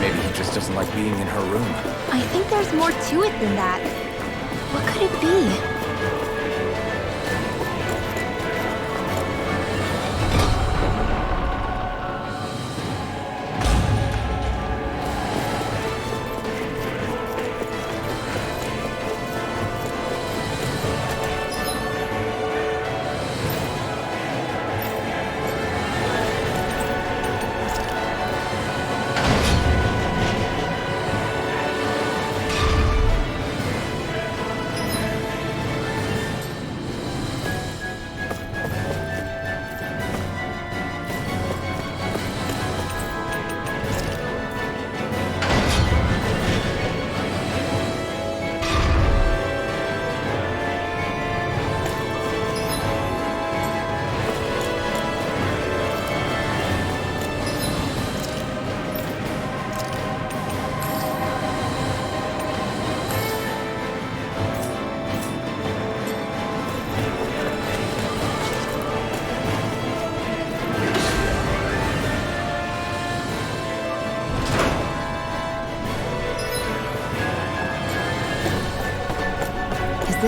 Maybe he just doesn't like being in her room. I think there's more to it than that. What could it be?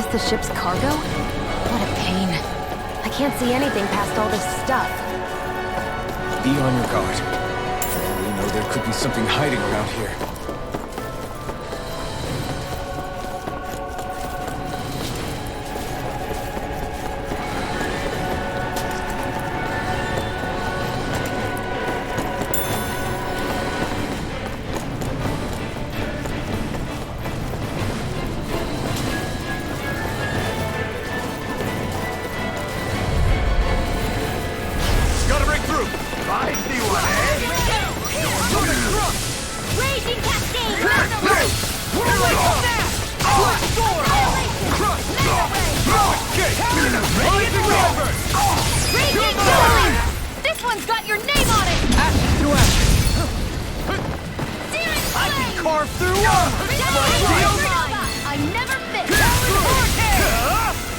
this the ship's cargo? What a pain. I can't see anything past all this stuff. Be on your guard. For all we know, there could be something hiding around here. Gotta break through! I see one, eh? Raging Cascade! Here I come! Crush! Okay! Rising Wyvern! Raging Fury! This one's got your name on it! Action through action! Searing I can Flame! carve through armor! I never miss!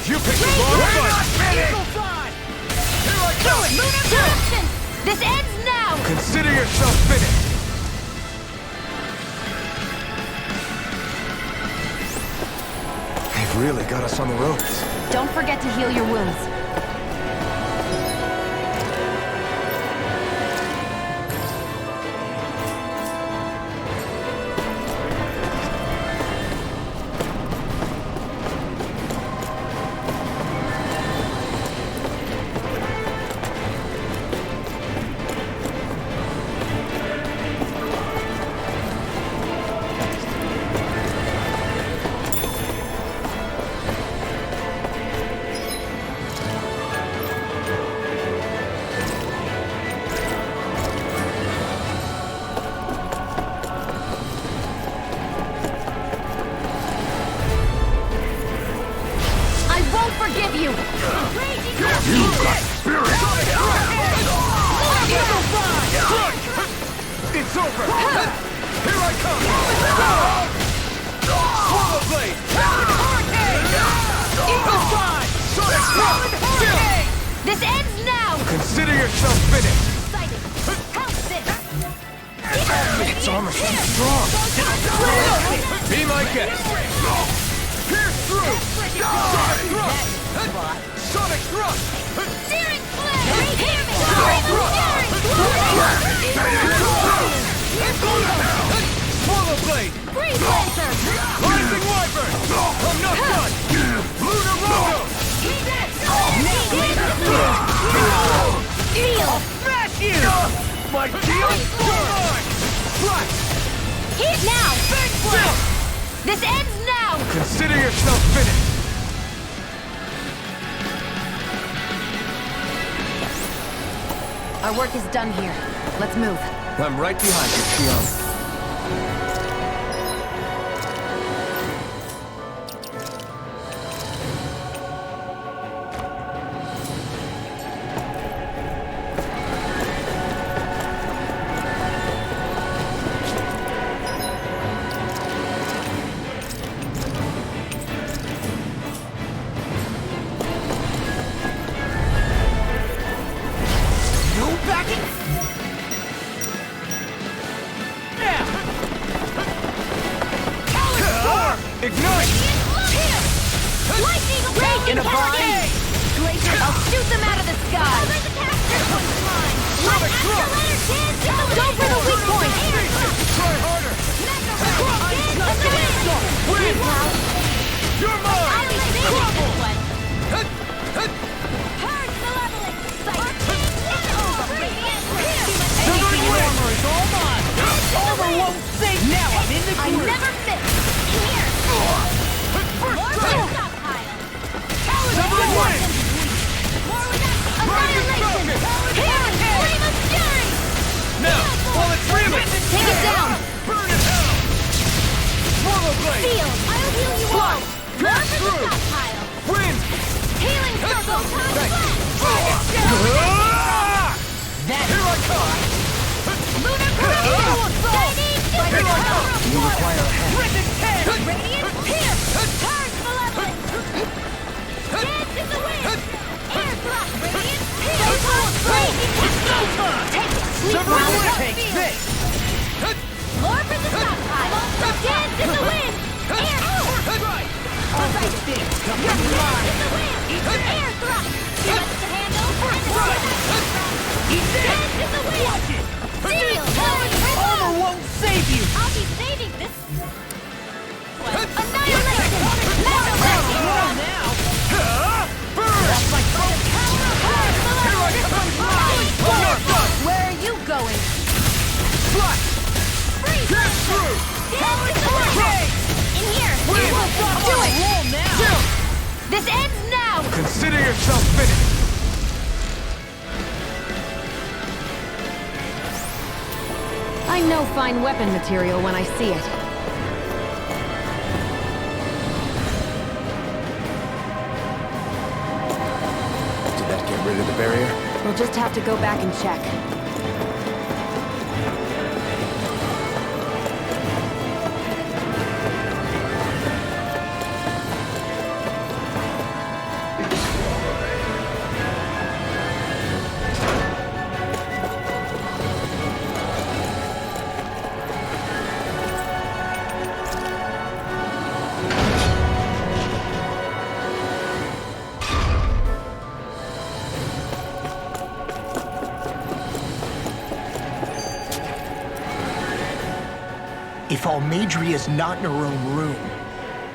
You picked the wrong fight! Eagle Fly! Here I come! Lunar Corruption! This ends now! Consider yourself finished! They've really got us on the ropes. Don't forget to heal your wounds. Forgive you! You've got spirit! It's over! Here I come! Swallow Blade! Eagle Fly! Sonic Rock! This ends now! Consider yourself finished. Exciting! How's this? Its armor's too strong. Be my guest! Pierce through! Sonic Thrust! Sonic Thrust! Searing Flame! Hear me! Swallow Blade! Freeze Lancer! Rising Wyvern! I'm not done! Lunar Roto! Feel! Smash you! My deal? You're mine! Flash! Heat now! Big Flip! This ends now! Consider yourself finished. Our work is done here. Let's move. I'm right behind you, Shion. Ignite! Lightning in a bind! I'll shoot them out of the sky! Go for the weak point! Try harder! You're mine! Southern Wind! Armor won't save! Now I'm in the groove! I never miss! Here! Southern Wind! Annihilation! Here! Flame of Fury! Now, while it's reeling! Take it down! Burn it down! Swallow Blade! Feel! I'll heal you all! More for the through. stockpile! Wind! Healing circle! Thanks. Here I come! Lunar Corruption! Shining Here I come! You require a hand. Radiant Pierce! Charge Malevolent! Dance in the wind! Air Block! Radiant Pierce! Raging Cascade! Take it! Sweet Southern Wild Wind! Take this! More for the stockpile! Dance in the wind! Air Force! Right! All right, Air thrust! Stretch to handle, Dance in the wind! Steel! Armor won't save you! I'll be saving this! Annihilation! Mega Ray! Burn! Where are you going? Flush! Freeze! Get through! Dance in the wind! In here! Do it! This ends now! Consider yourself finished! I know fine weapon material when I see it. Did that get rid of the barrier? We'll just have to go back and check. If Almadria's not in her own room,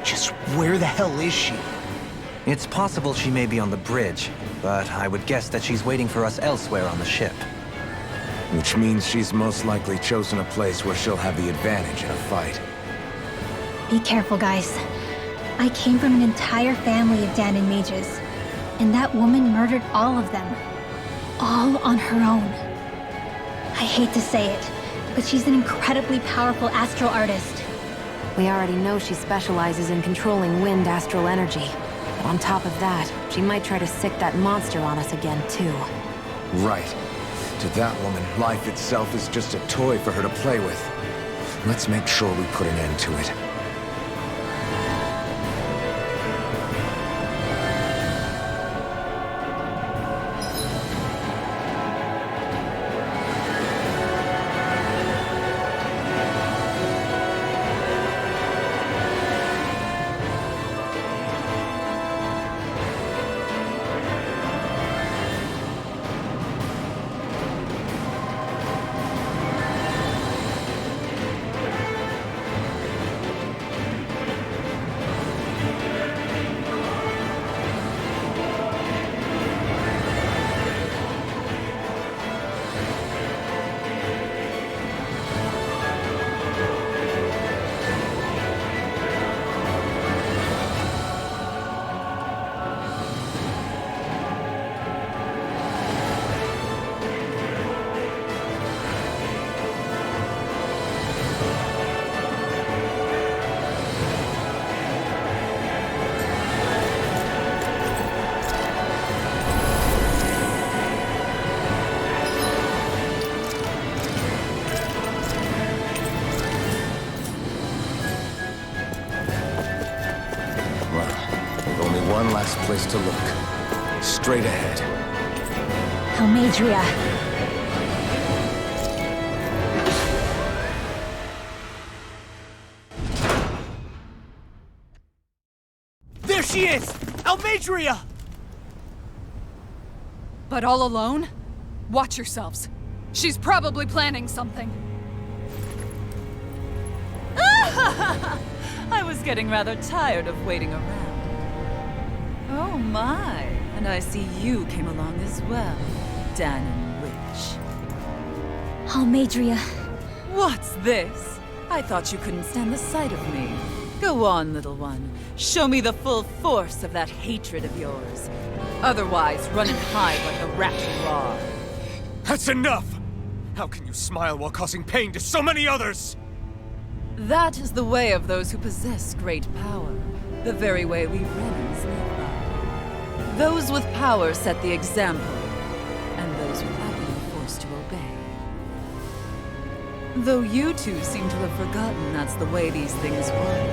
just where the hell is she? It's possible she may be on the bridge, but I would guess that she's waiting for us elsewhere on the ship. Which means she's most likely chosen a place where she'll have the advantage in a fight. Be careful, guys. I came from an entire family of Danon mages, and that woman murdered all of them. All on her own. I hate to say it, but she's an incredibly powerful astral artist. We already know she specializes in controlling wind astral energy. But on top of that, she might try to sick that monster on us again, too. Right. To that woman, life itself is just a toy for her to play with. Let's make sure we put an end to it. One last place to look. Straight ahead. Almadria. There she is! Almadria! But all alone? Watch yourselves. She's probably planning something. I was getting rather tired of waiting around. Oh my, and I see you came along as well, Danon Witch. Almadria. What's this? I thought you couldn't stand the sight of me. Go on, little one. Show me the full force of that hatred of yours. Otherwise, run and hide like a rat you are. That's enough! How can you smile while causing pain to so many others? That is the way of those who possess great power. The very way we Renans live by. Those with power set the example, and those without it are forced to obey. Though you two seem to have forgotten that's the way these things work.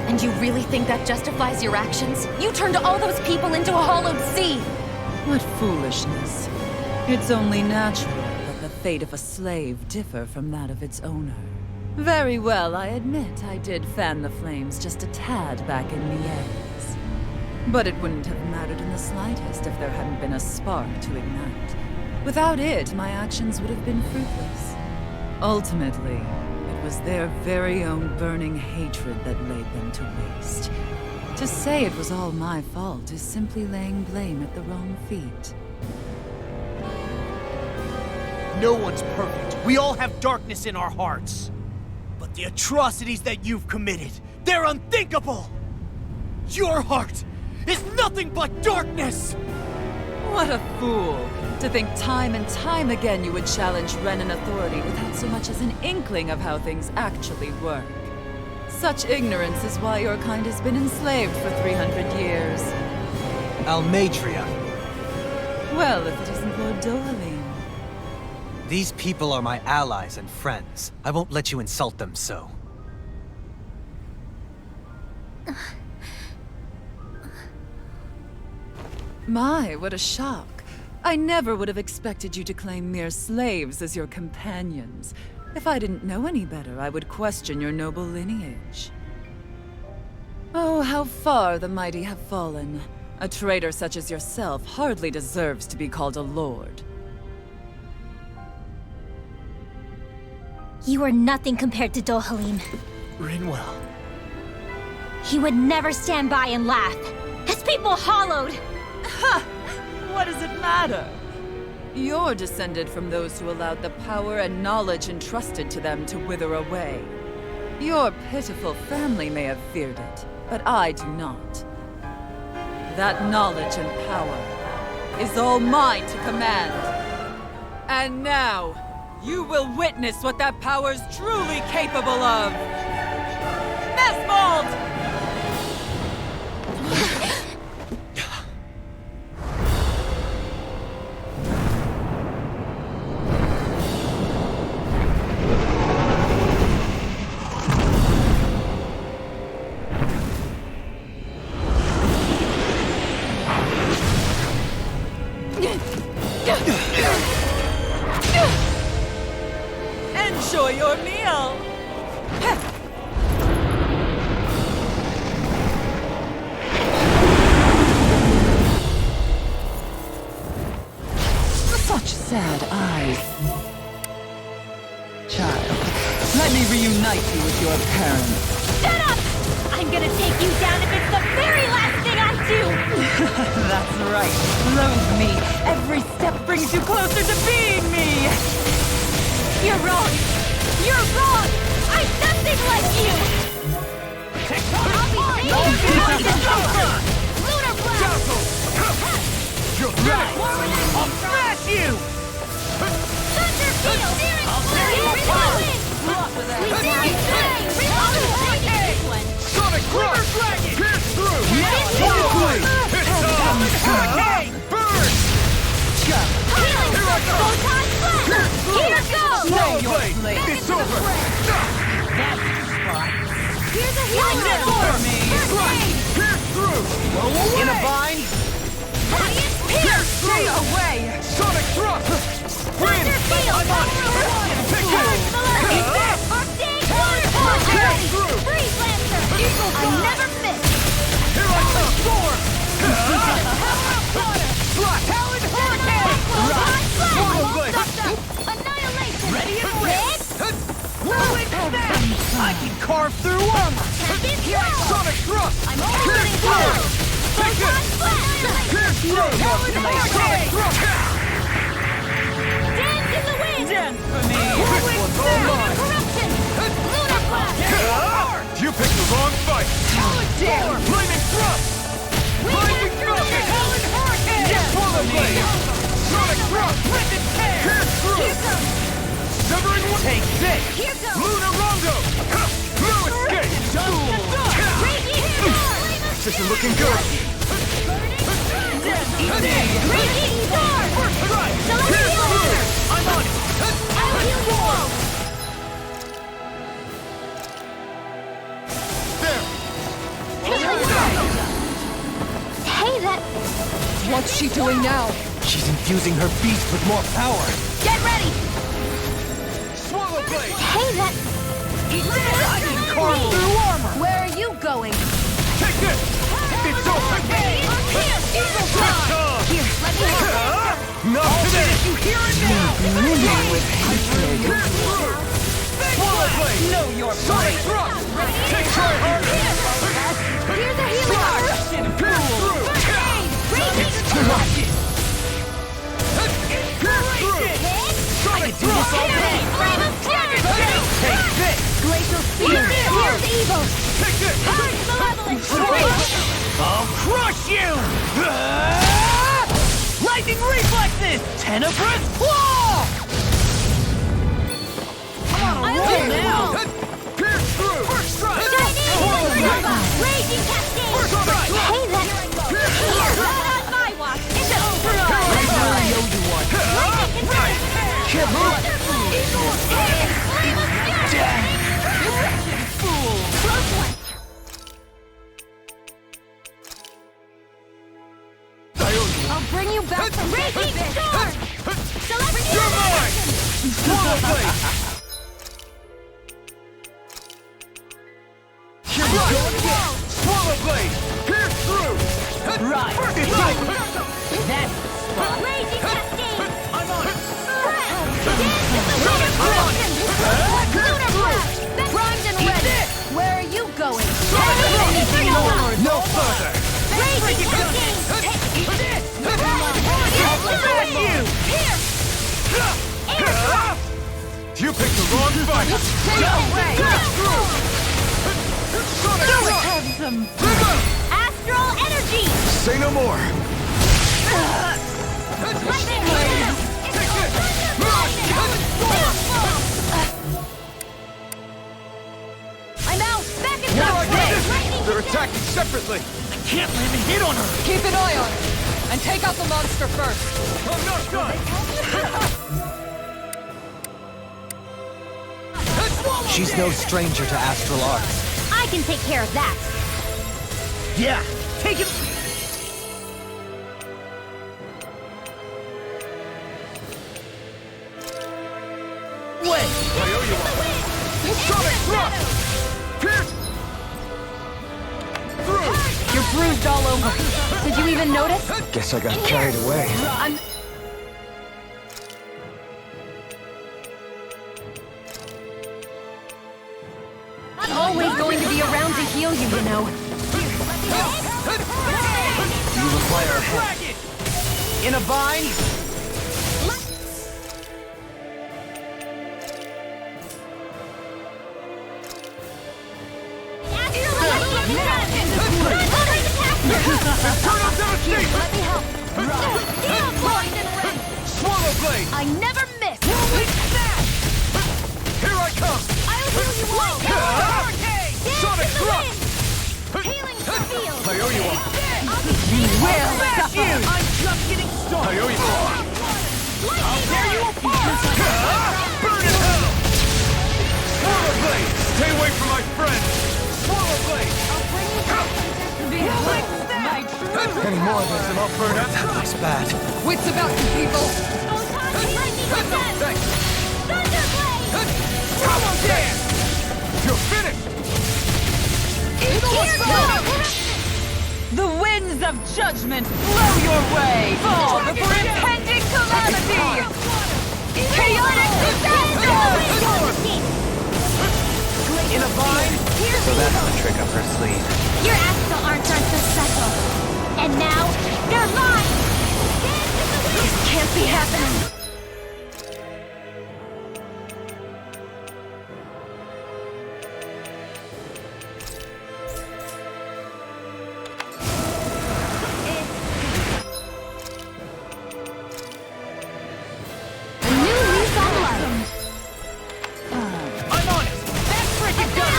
And you really think that justifies your actions? You turned all those people into a hollowed sea! What foolishness. It's only natural that the fate of a slave differ from that of its owner. Very well, I admit I did fan the flames just a tad back in Mies. But it wouldn't have mattered in the slightest if there hadn't been a spark to ignite. Without it, my actions would have been fruitless. Ultimately, it was their very own burning hatred that laid them to waste. To say it was all my fault is simply laying blame at the wrong feet. No one's perfect. We all have darkness in our hearts. But the atrocities that you've committed, they're unthinkable! Your heart is nothing but darkness! What a fool! To think time and time again you would challenge Renan authority without so much as an inkling of how things actually work. Such ignorance is why your kind has been enslaved for 300 years. Almatria. Well, if it isn't Lord Dohalim. These people are my allies and friends. I won't let you insult them so. My, what a shock. I never would have expected you to claim mere slaves as your companions. If I didn't know any better, I would question your noble lineage. Oh, how far the mighty have fallen. A traitor such as yourself hardly deserves to be called a lord. You are nothing compared to Dohalim. Rinwell. He would never stand by and laugh. His people hollowed! Ha! What does it matter? You're descended from those who allowed the power and knowledge entrusted to them to wither away. Your pitiful family may have feared it, but I do not. That knowledge and power is all mine to command. And now, you will witness what that power's truly capable of! Mesmold! Enjoy your meal! Such sad eyes. Child, let me reunite you with your parents. Shut up! I'm gonna take you down if it's the very last thing I do! That's right. Loathe me. Every step brings you closer to being me! You're wrong! You're wrong! I'm nothing like you! I'll be Lunar Blast! You're right! I'll smash you! Thunder Field! Reloading! Sonic Crush! Pierce through! Hurricane! Burn! Here I go! Here goes! Blade! It's over! That's the spot. Here's a Watch healing out for me! Pierce through! Whoa, In a bind? Pierce through! Away! Sonic Thrust! Win! I'm on it! Pick it! Pierce through! Freeze Lancer! I never miss! Here I come! Storm! Slash! Talon Hurricane! Blade! Annihilation! Ready and Whirling Snap! I can carve through armor! Sonic Thrust! I'm Pierce through! Take it! Pierce through! Sonic Thrust! Dance in the wind! Dance for me! This one's all mine! Corruption! Lunar Blast! You picked the wrong fight! Flaming Thrust! Blinding Falcon! Swallow Blade! Sonic Thrust! Pierce through! Severing one! Take this! Here goes! Lunar Rondo! No escape! Radiant Star! This isn't looking good. Radiant Star! First strike! Select Pierce the through! order! I'm on it! I'll heal you all! Hey, that... What's she doing now? She's infusing her beast with more power. Get ready! Swallow Blade! Hey, that... I can carve through armor! Where are you going? Take this! It's over! Here, let me help. Not today! You hear it now! Swallow blade! Know your blade! Take try harder! Here's a healing art. Pierce through! Raging Too much! Pierce through! Sonic thrust! Flame of Fury. Take this! Glacial Spear. Here's evil. Take this! Purge malevolence. I'll crush you! Lightning reflexes! Tenebrous claw! I'll win now. Pierce through! First strike! Raging Cascade. First strike! Hey, that's not on my watch. It's over. Can't move! Close one. I'll bring you back from Raging Storm. Celestial You're mine! Swallow blade! Here we go again! Swallow blade! Pierce through! Right. It's over! That's Raging Cascade. I'm on it! Lunar Blast. Primed and ready. Where are you going? No further! Raging Cascade. Eat this! You picked the wrong fight! Pierce through! Sonic thrust! Astral energy. Say no more. I'm out. Back in More like place. this! They're attacking separately! Can't land a hit on her! Keep an eye on it. And take out the monster first. I'm not done! She's no stranger to astral arts. I can take care of that. Yeah, take it! Wait! I owe you one! Sonic thrust! Pierce through! You're bruised all over. Did you even notice? Guess I got carried away. I'm... always going to be around to heal you, you know. You require help. In a vine? Let me help. Swallow blade! I never miss. Here I come! I'll heal you all. Sonic thrust! Healing field. I owe you one! Will suffer! I'm just getting I started! owe you one! I'll tear you apart! Burn in hell! Swallow blade! Stay away from my friend! Swallow blade! Any more of this and I'll burn up. That looks bad. Wits about you, people. Thanks! Thunderblade. Double dance! You're finished! The winds of judgment blow your way. Fall before impending calamity. Chaotic disaster. In a vine? So that's the trick up her sleeve. Your astral arts aren't so special. And now, they're mine! This can't be happening! A new lease on life! I'm on it! That's freaking done!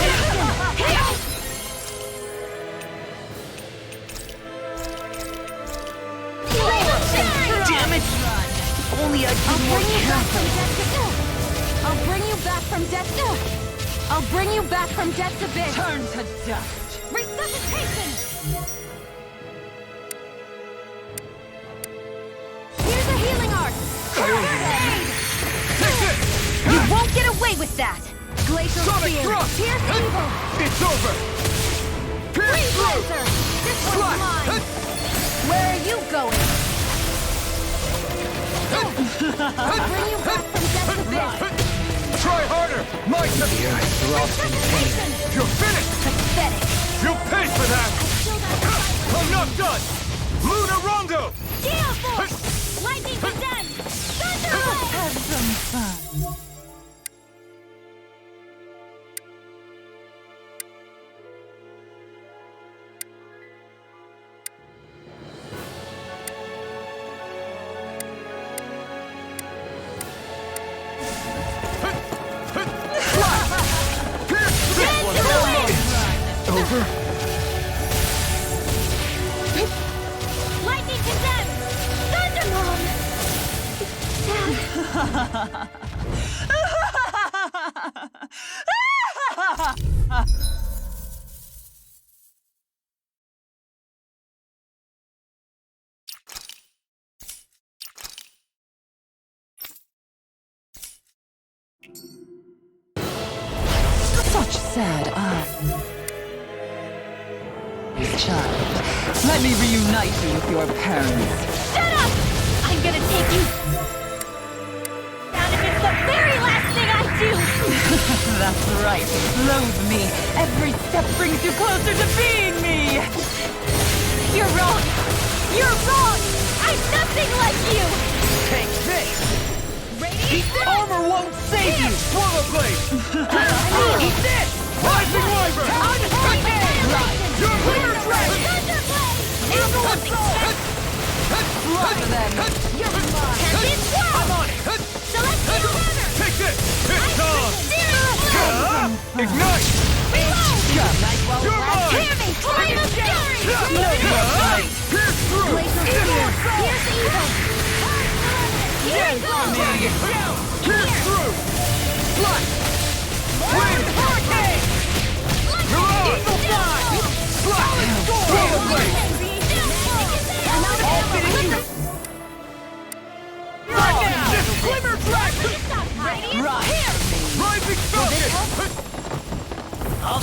Damn it! If only I'd be more careful. I'll bring you back from death. I'll bring you back from death's abyss. Turn to dust. Resuscitation! Here's a healing art. Take this! You won't get away with that. Glacial Sonic Spear. thrust! Pierce evil. It's over! Pierce through! Blazer. This one's mine! Where are you going? I'll bring you back from death abyss! Try harder! My turn! Lost in pain! You're finished! Pathetic! You'll pay for that! I'm not done! Luna Rondo! Gale Force! Lightning Condemned! Thunder Wave! Have some fun. Over? Lightning Condemned! Thunder Mom! Such sad eyes. Child, let me reunite you with your parents. Shut up! I'm gonna take you down if it's the very last thing I do! That's right. Loathe me. Every step brings you closer to being me. You're wrong! You're wrong! I'm nothing like you! Take this! Radiant Armor won't save you! Swallow Blade! Eat this! Rising Wyvern! Annihilation! Your Lunar Dragon! Thunder Blade! Eagle Assault! Slaughter them. You're mine! Tempest Swirl! I'm on it! Celestial Runner! Take this! It's on! Searing Flame! Ignite! Reload! You're mine! Hear me! Flame of Fury! Pierce through! Blazer Spear! Here's evil! Here's gold! Pierce through! Fly! Wind! Hurricane! Eagle Fly! Slap! Swallow Blade! All fitting you! Glimmer Dragon! Here! Rising Falcon!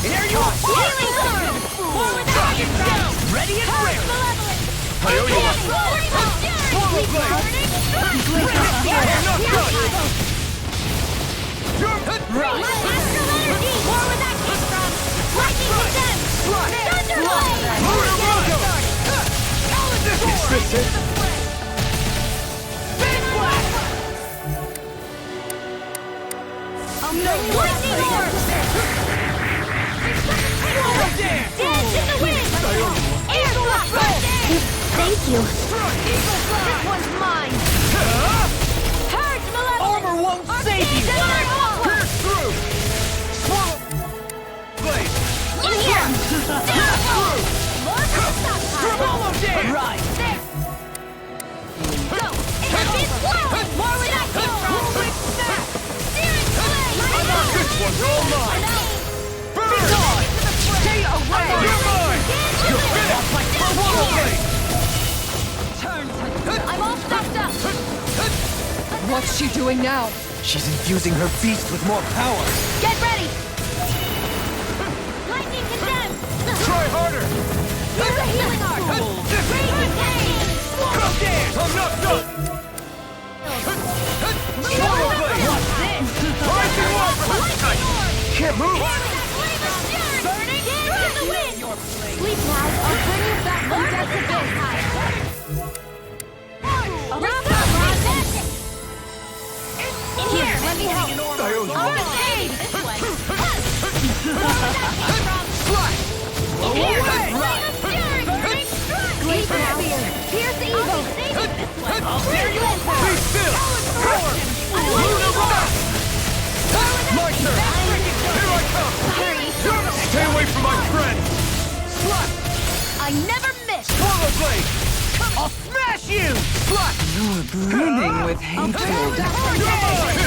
There you are! Healing Sword! Forward Dragon down! Ready and ready! Malevolent! I owe you one! Swallow Blade! I'm not done! You're Astral Energy! Forward that came from! Lightning Condemned! Thunder Blade! Lunar Rondo! Is this it? Big Blast! Lightning Orb! Dance in the wind! Air Blast! Thank you. This one's mine! Purge Malevolent! Armor won't save you! Pierce through! Swallow Blade! In here! Pierce through! Swallow Dance! Right! There! Go! Tempest Swirl! More where that came from! Searing Flame! This one's all mine! Burn! Stay away. You're mine! You're finished! Swallow Blade! I'm all stuffed up! What's she doing now? She's infusing her beast with more power. Get ready! Lightning Condemned! Try harder! Use a healing art! Raging Pain! Come dance! I'm not done! Swallow Blade! Rising Wyvern! Can't move! Burning Dance in the wind! Sleep now, I'll bring you back from death abyss! In here, let me help! I owe you I'll one! aid! Sleep heavier! Pierce evil! Be still! Luna Rondo! My turn! Here I come! Stay away from my friend! I never miss! Swallow Blade! I'll smash you! You're brimming with hatred.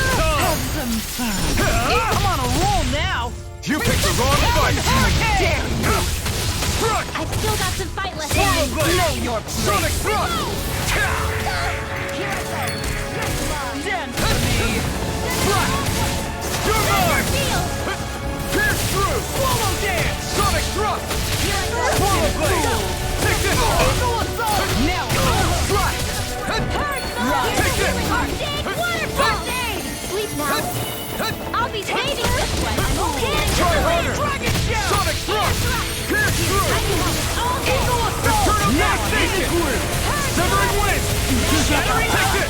Have some fun. I'm on a roll now! You picked the wrong fight! Thrust! I've still got some fight left. Swallow Blade! Know your Sonic Thrust! dance for me. You're mine! Pierce through! Swallow Dance! Sonic Thrust! Swallow Blade! Take this!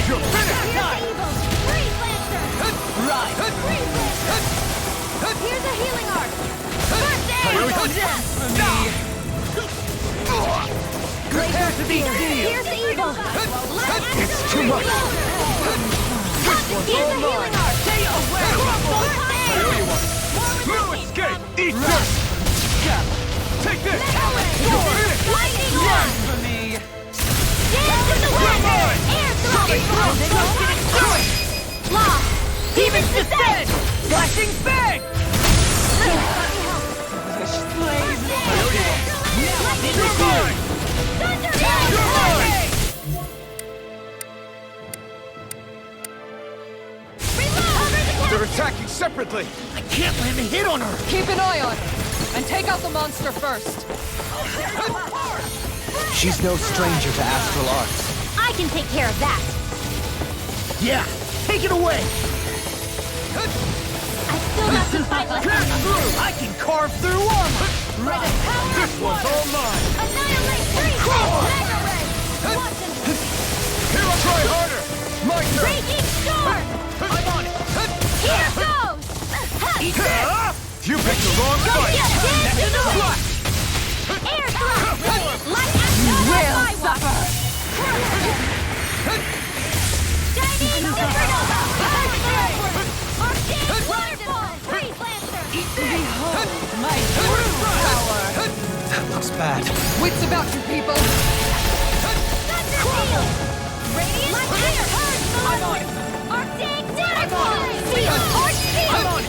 You're finished! Freeze Lancer! Right! Here's a healing arc! First aid! Prepare to be Here's the evil! It's too much! This one's Here's all the healing mine! arc! Stay away! No escape! Eat this! Take this! You're finished! Lightning orb! For me! Dance in the wind! Air thrust! Law! Demons descend! Flashing bang! You're mine! You're mine! They're attacking separately! I can't let him hit on her! Keep an eye on her, and take out the monster first. She's no stranger to astral arts. I can take care of that. Yeah, take it away! I still have to fight like I can carve through armor! This one's all mine! Annihilate freeze! Mega ray! Here, I'll try harder! My turn! Raging storm! I'm on it! Here goes! You picked the wrong fight! Dance in the wind! Air thrust! Light action! Will suffer! Shining supernova! Arcane waterfall! Freeze Lancer! Behold my true power! That looks bad. Wits about you, people! Thunder field! Radiant fire! I'm on it! Arctic waterfall! Field! Arc field!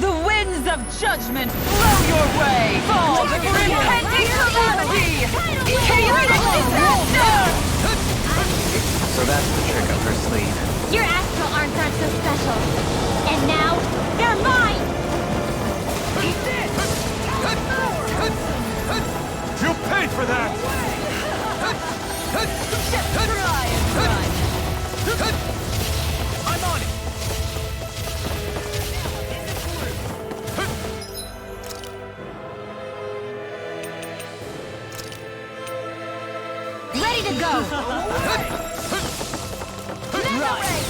The winds of judgment blow your way! Fall before impending calamity! Chaotic disaster! So that's the trick up her sleeve. Your astral arms aren't so special. And now, they're mine! You'll pay for that! Try and run! I'm on it! Ready to go! Mega ray!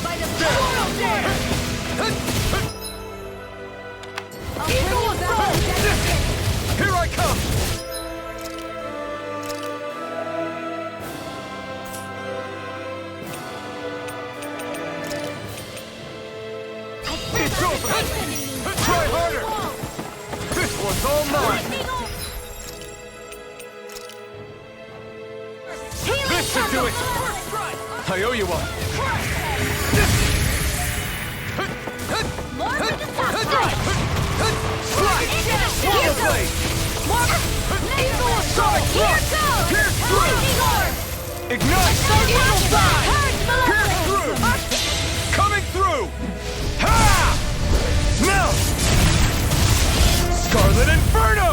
By the power of dare! I'll bring you back to Genesis! Here I come! It's over! Try harder! This one's all mine! This should do it! I owe you one! Swallow blade! Sonic thrust! Pierce through! Ignite! Pierce through! Coming through! Ha! Now! Scarlet Inferno!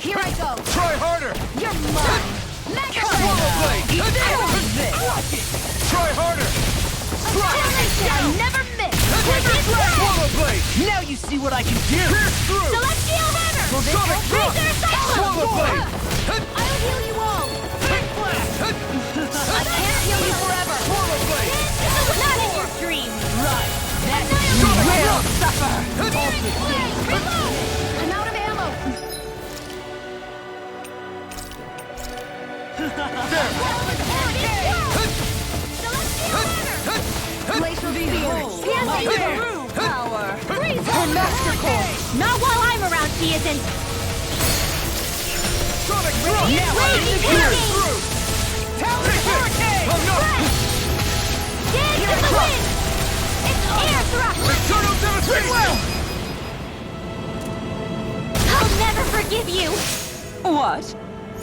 Here I go! Try harder! You're mine! Mega Swallow ray! blade! Try harder! I never miss! Swallow blade! Now you see what I can do! Pierce through! Celestial hammer! Sonic thrust! Swallow blade! I'll heal you all! I can't heal you forever! Swallow blade! Not in your dreams! Right! You will suffer! Reload! I'm out of ammo! Glacial Behold! My true power! Her master core! Not while I'm around, she isn't. Sonic thrust! Raging Pierce Hurricane! through! Take it! I'm not! Dance in the wind! It's air thrust! Eternal devastation! I'll never forgive you. What?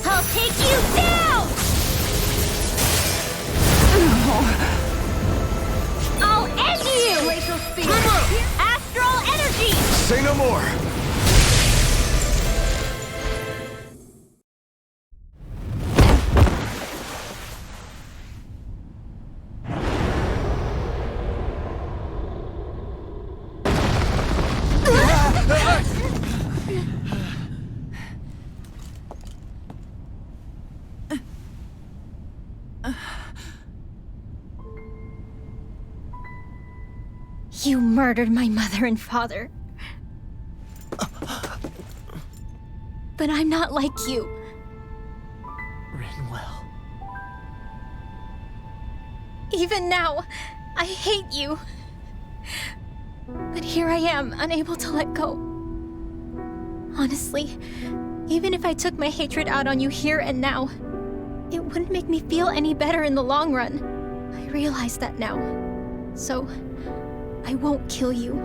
I'll take you down! I'll end you! Glacial speed! Astral energy! Say no more! You murdered my mother and father. But I'm not like you. Rinwell. Even now, I hate you. But here I am, unable to let go. Honestly, even if I took my hatred out on you here and now, it wouldn't make me feel any better in the long run. I realize that now. So, I won't kill you.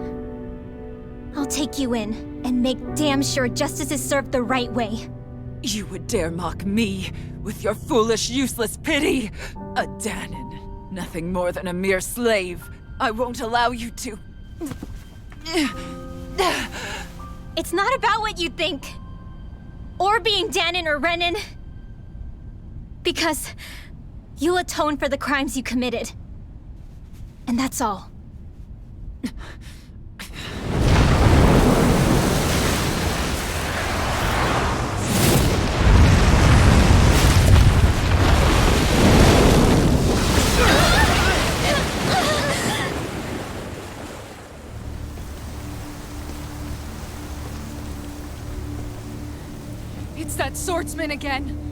I'll take you in and make damn sure justice is served the right way. You would dare mock me with your foolish, useless pity? A Danon, nothing more than a mere slave. I won't allow you to... It's not about what you think. Or being Danon or Renan. Because you'll atone for the crimes you committed. And that's all. It's that swordsman again.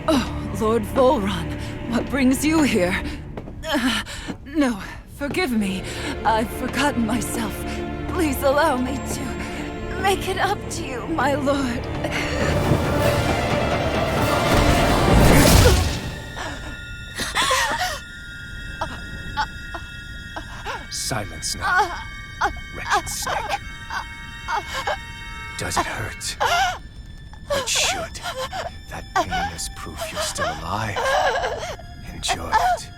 Oh, Lord Volron, what brings you here? No, forgive me. I've forgotten myself. Please allow me to make it up to you, my lord. Silence now, wretched snake. Does it hurt? It should. That pain is proof you're still alive. Enjoy it.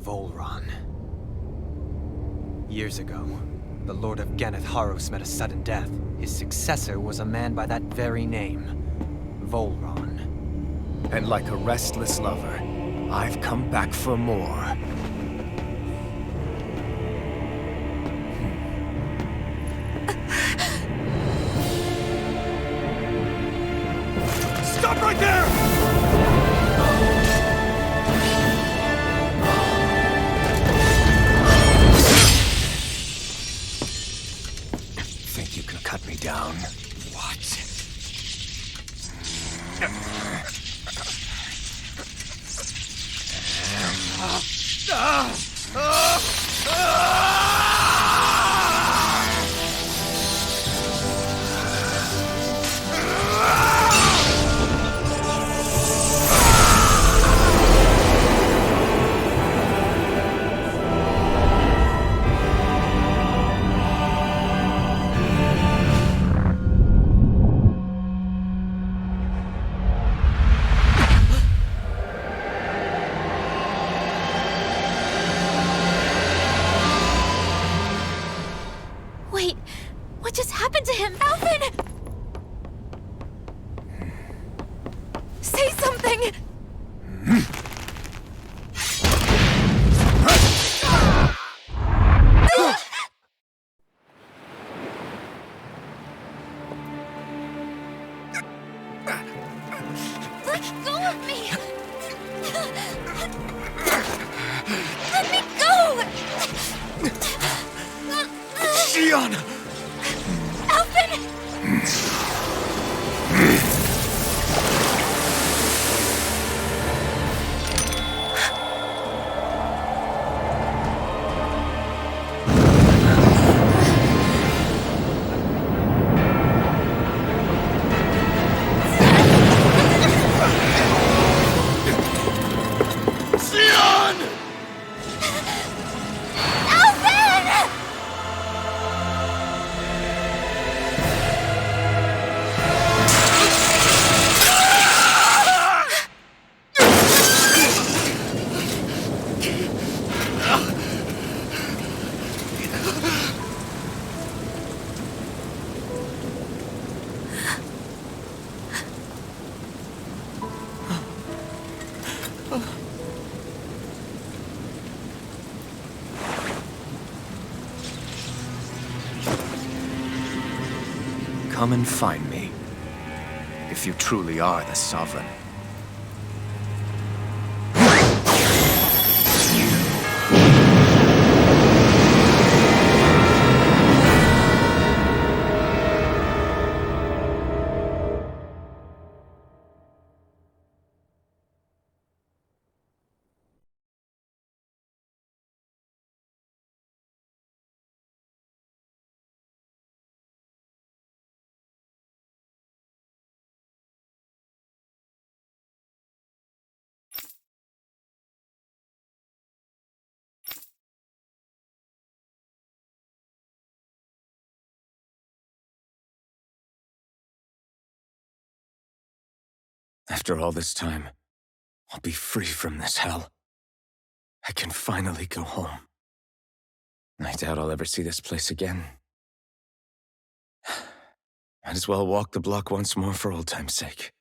Volron. Years ago, the Lord of Ganneth Haros met a sudden death. His successor was a man by that very name, Volron. And like a restless lover, I've come back for more. Stop right there! Think you can cut me down? What? Wait, what just happened to him? Alvin! Say something! Let go of me! Let me go! Xion! Alvin! Xion! Alvin! come and find me. If you truly are the Sovereign. After all this time, I'll be free from this hell. I can finally go home. I doubt I'll ever see this place again. Might as well walk the block once more for old time's sake.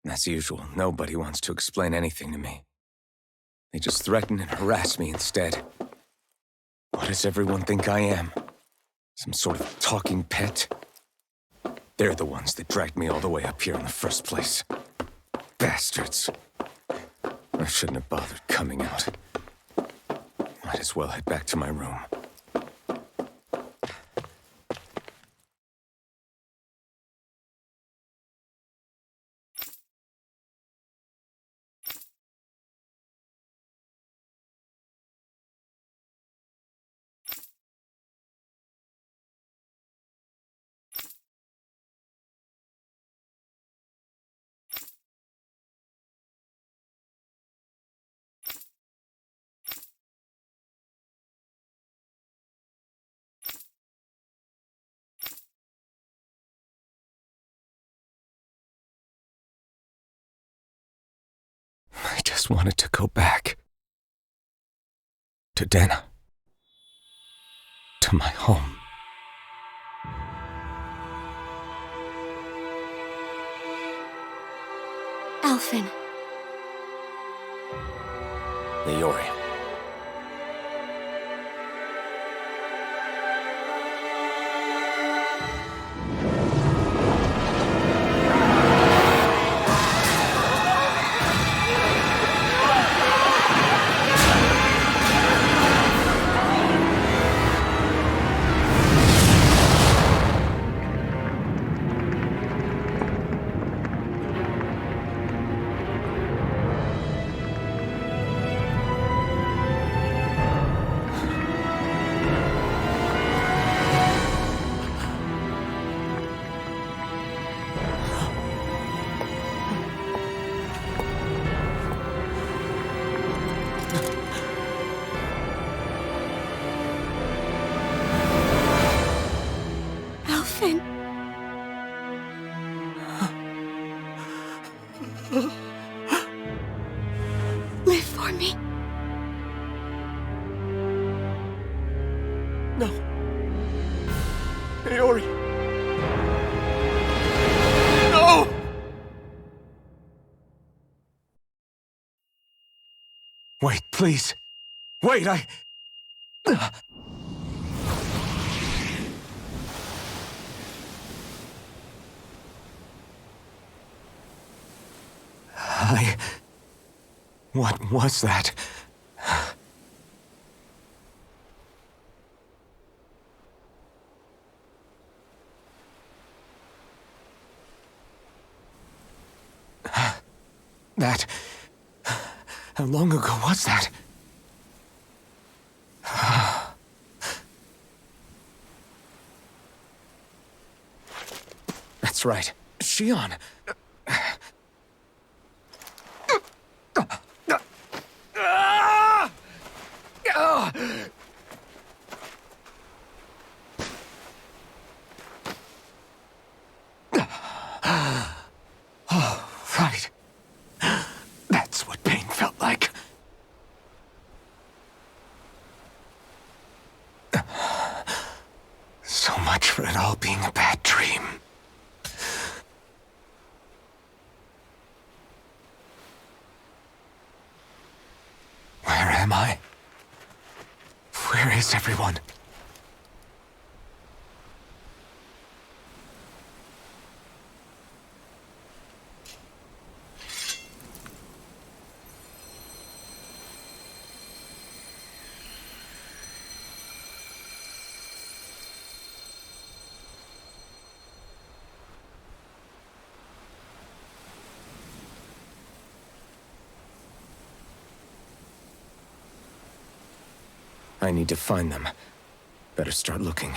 As usual, nobody wants to explain anything to me. They just threaten and harass me instead. What does everyone think I am? Some sort of talking pet? They're the ones that dragged me all the way up here in the first place. Bastards. I shouldn't have bothered coming out. Might as well head back to my room. I just wanted to go back. To Dana. To my home. Alphen. Leori. Alphen. Live for me. No. Leori. No! Wait, please. Wait, What was that? How long ago was that? That's right. Shion. Oh, right. That's what pain felt like. So much for it all being a bad dream. Where am I? Where is everyone? I need to find them. Better start looking.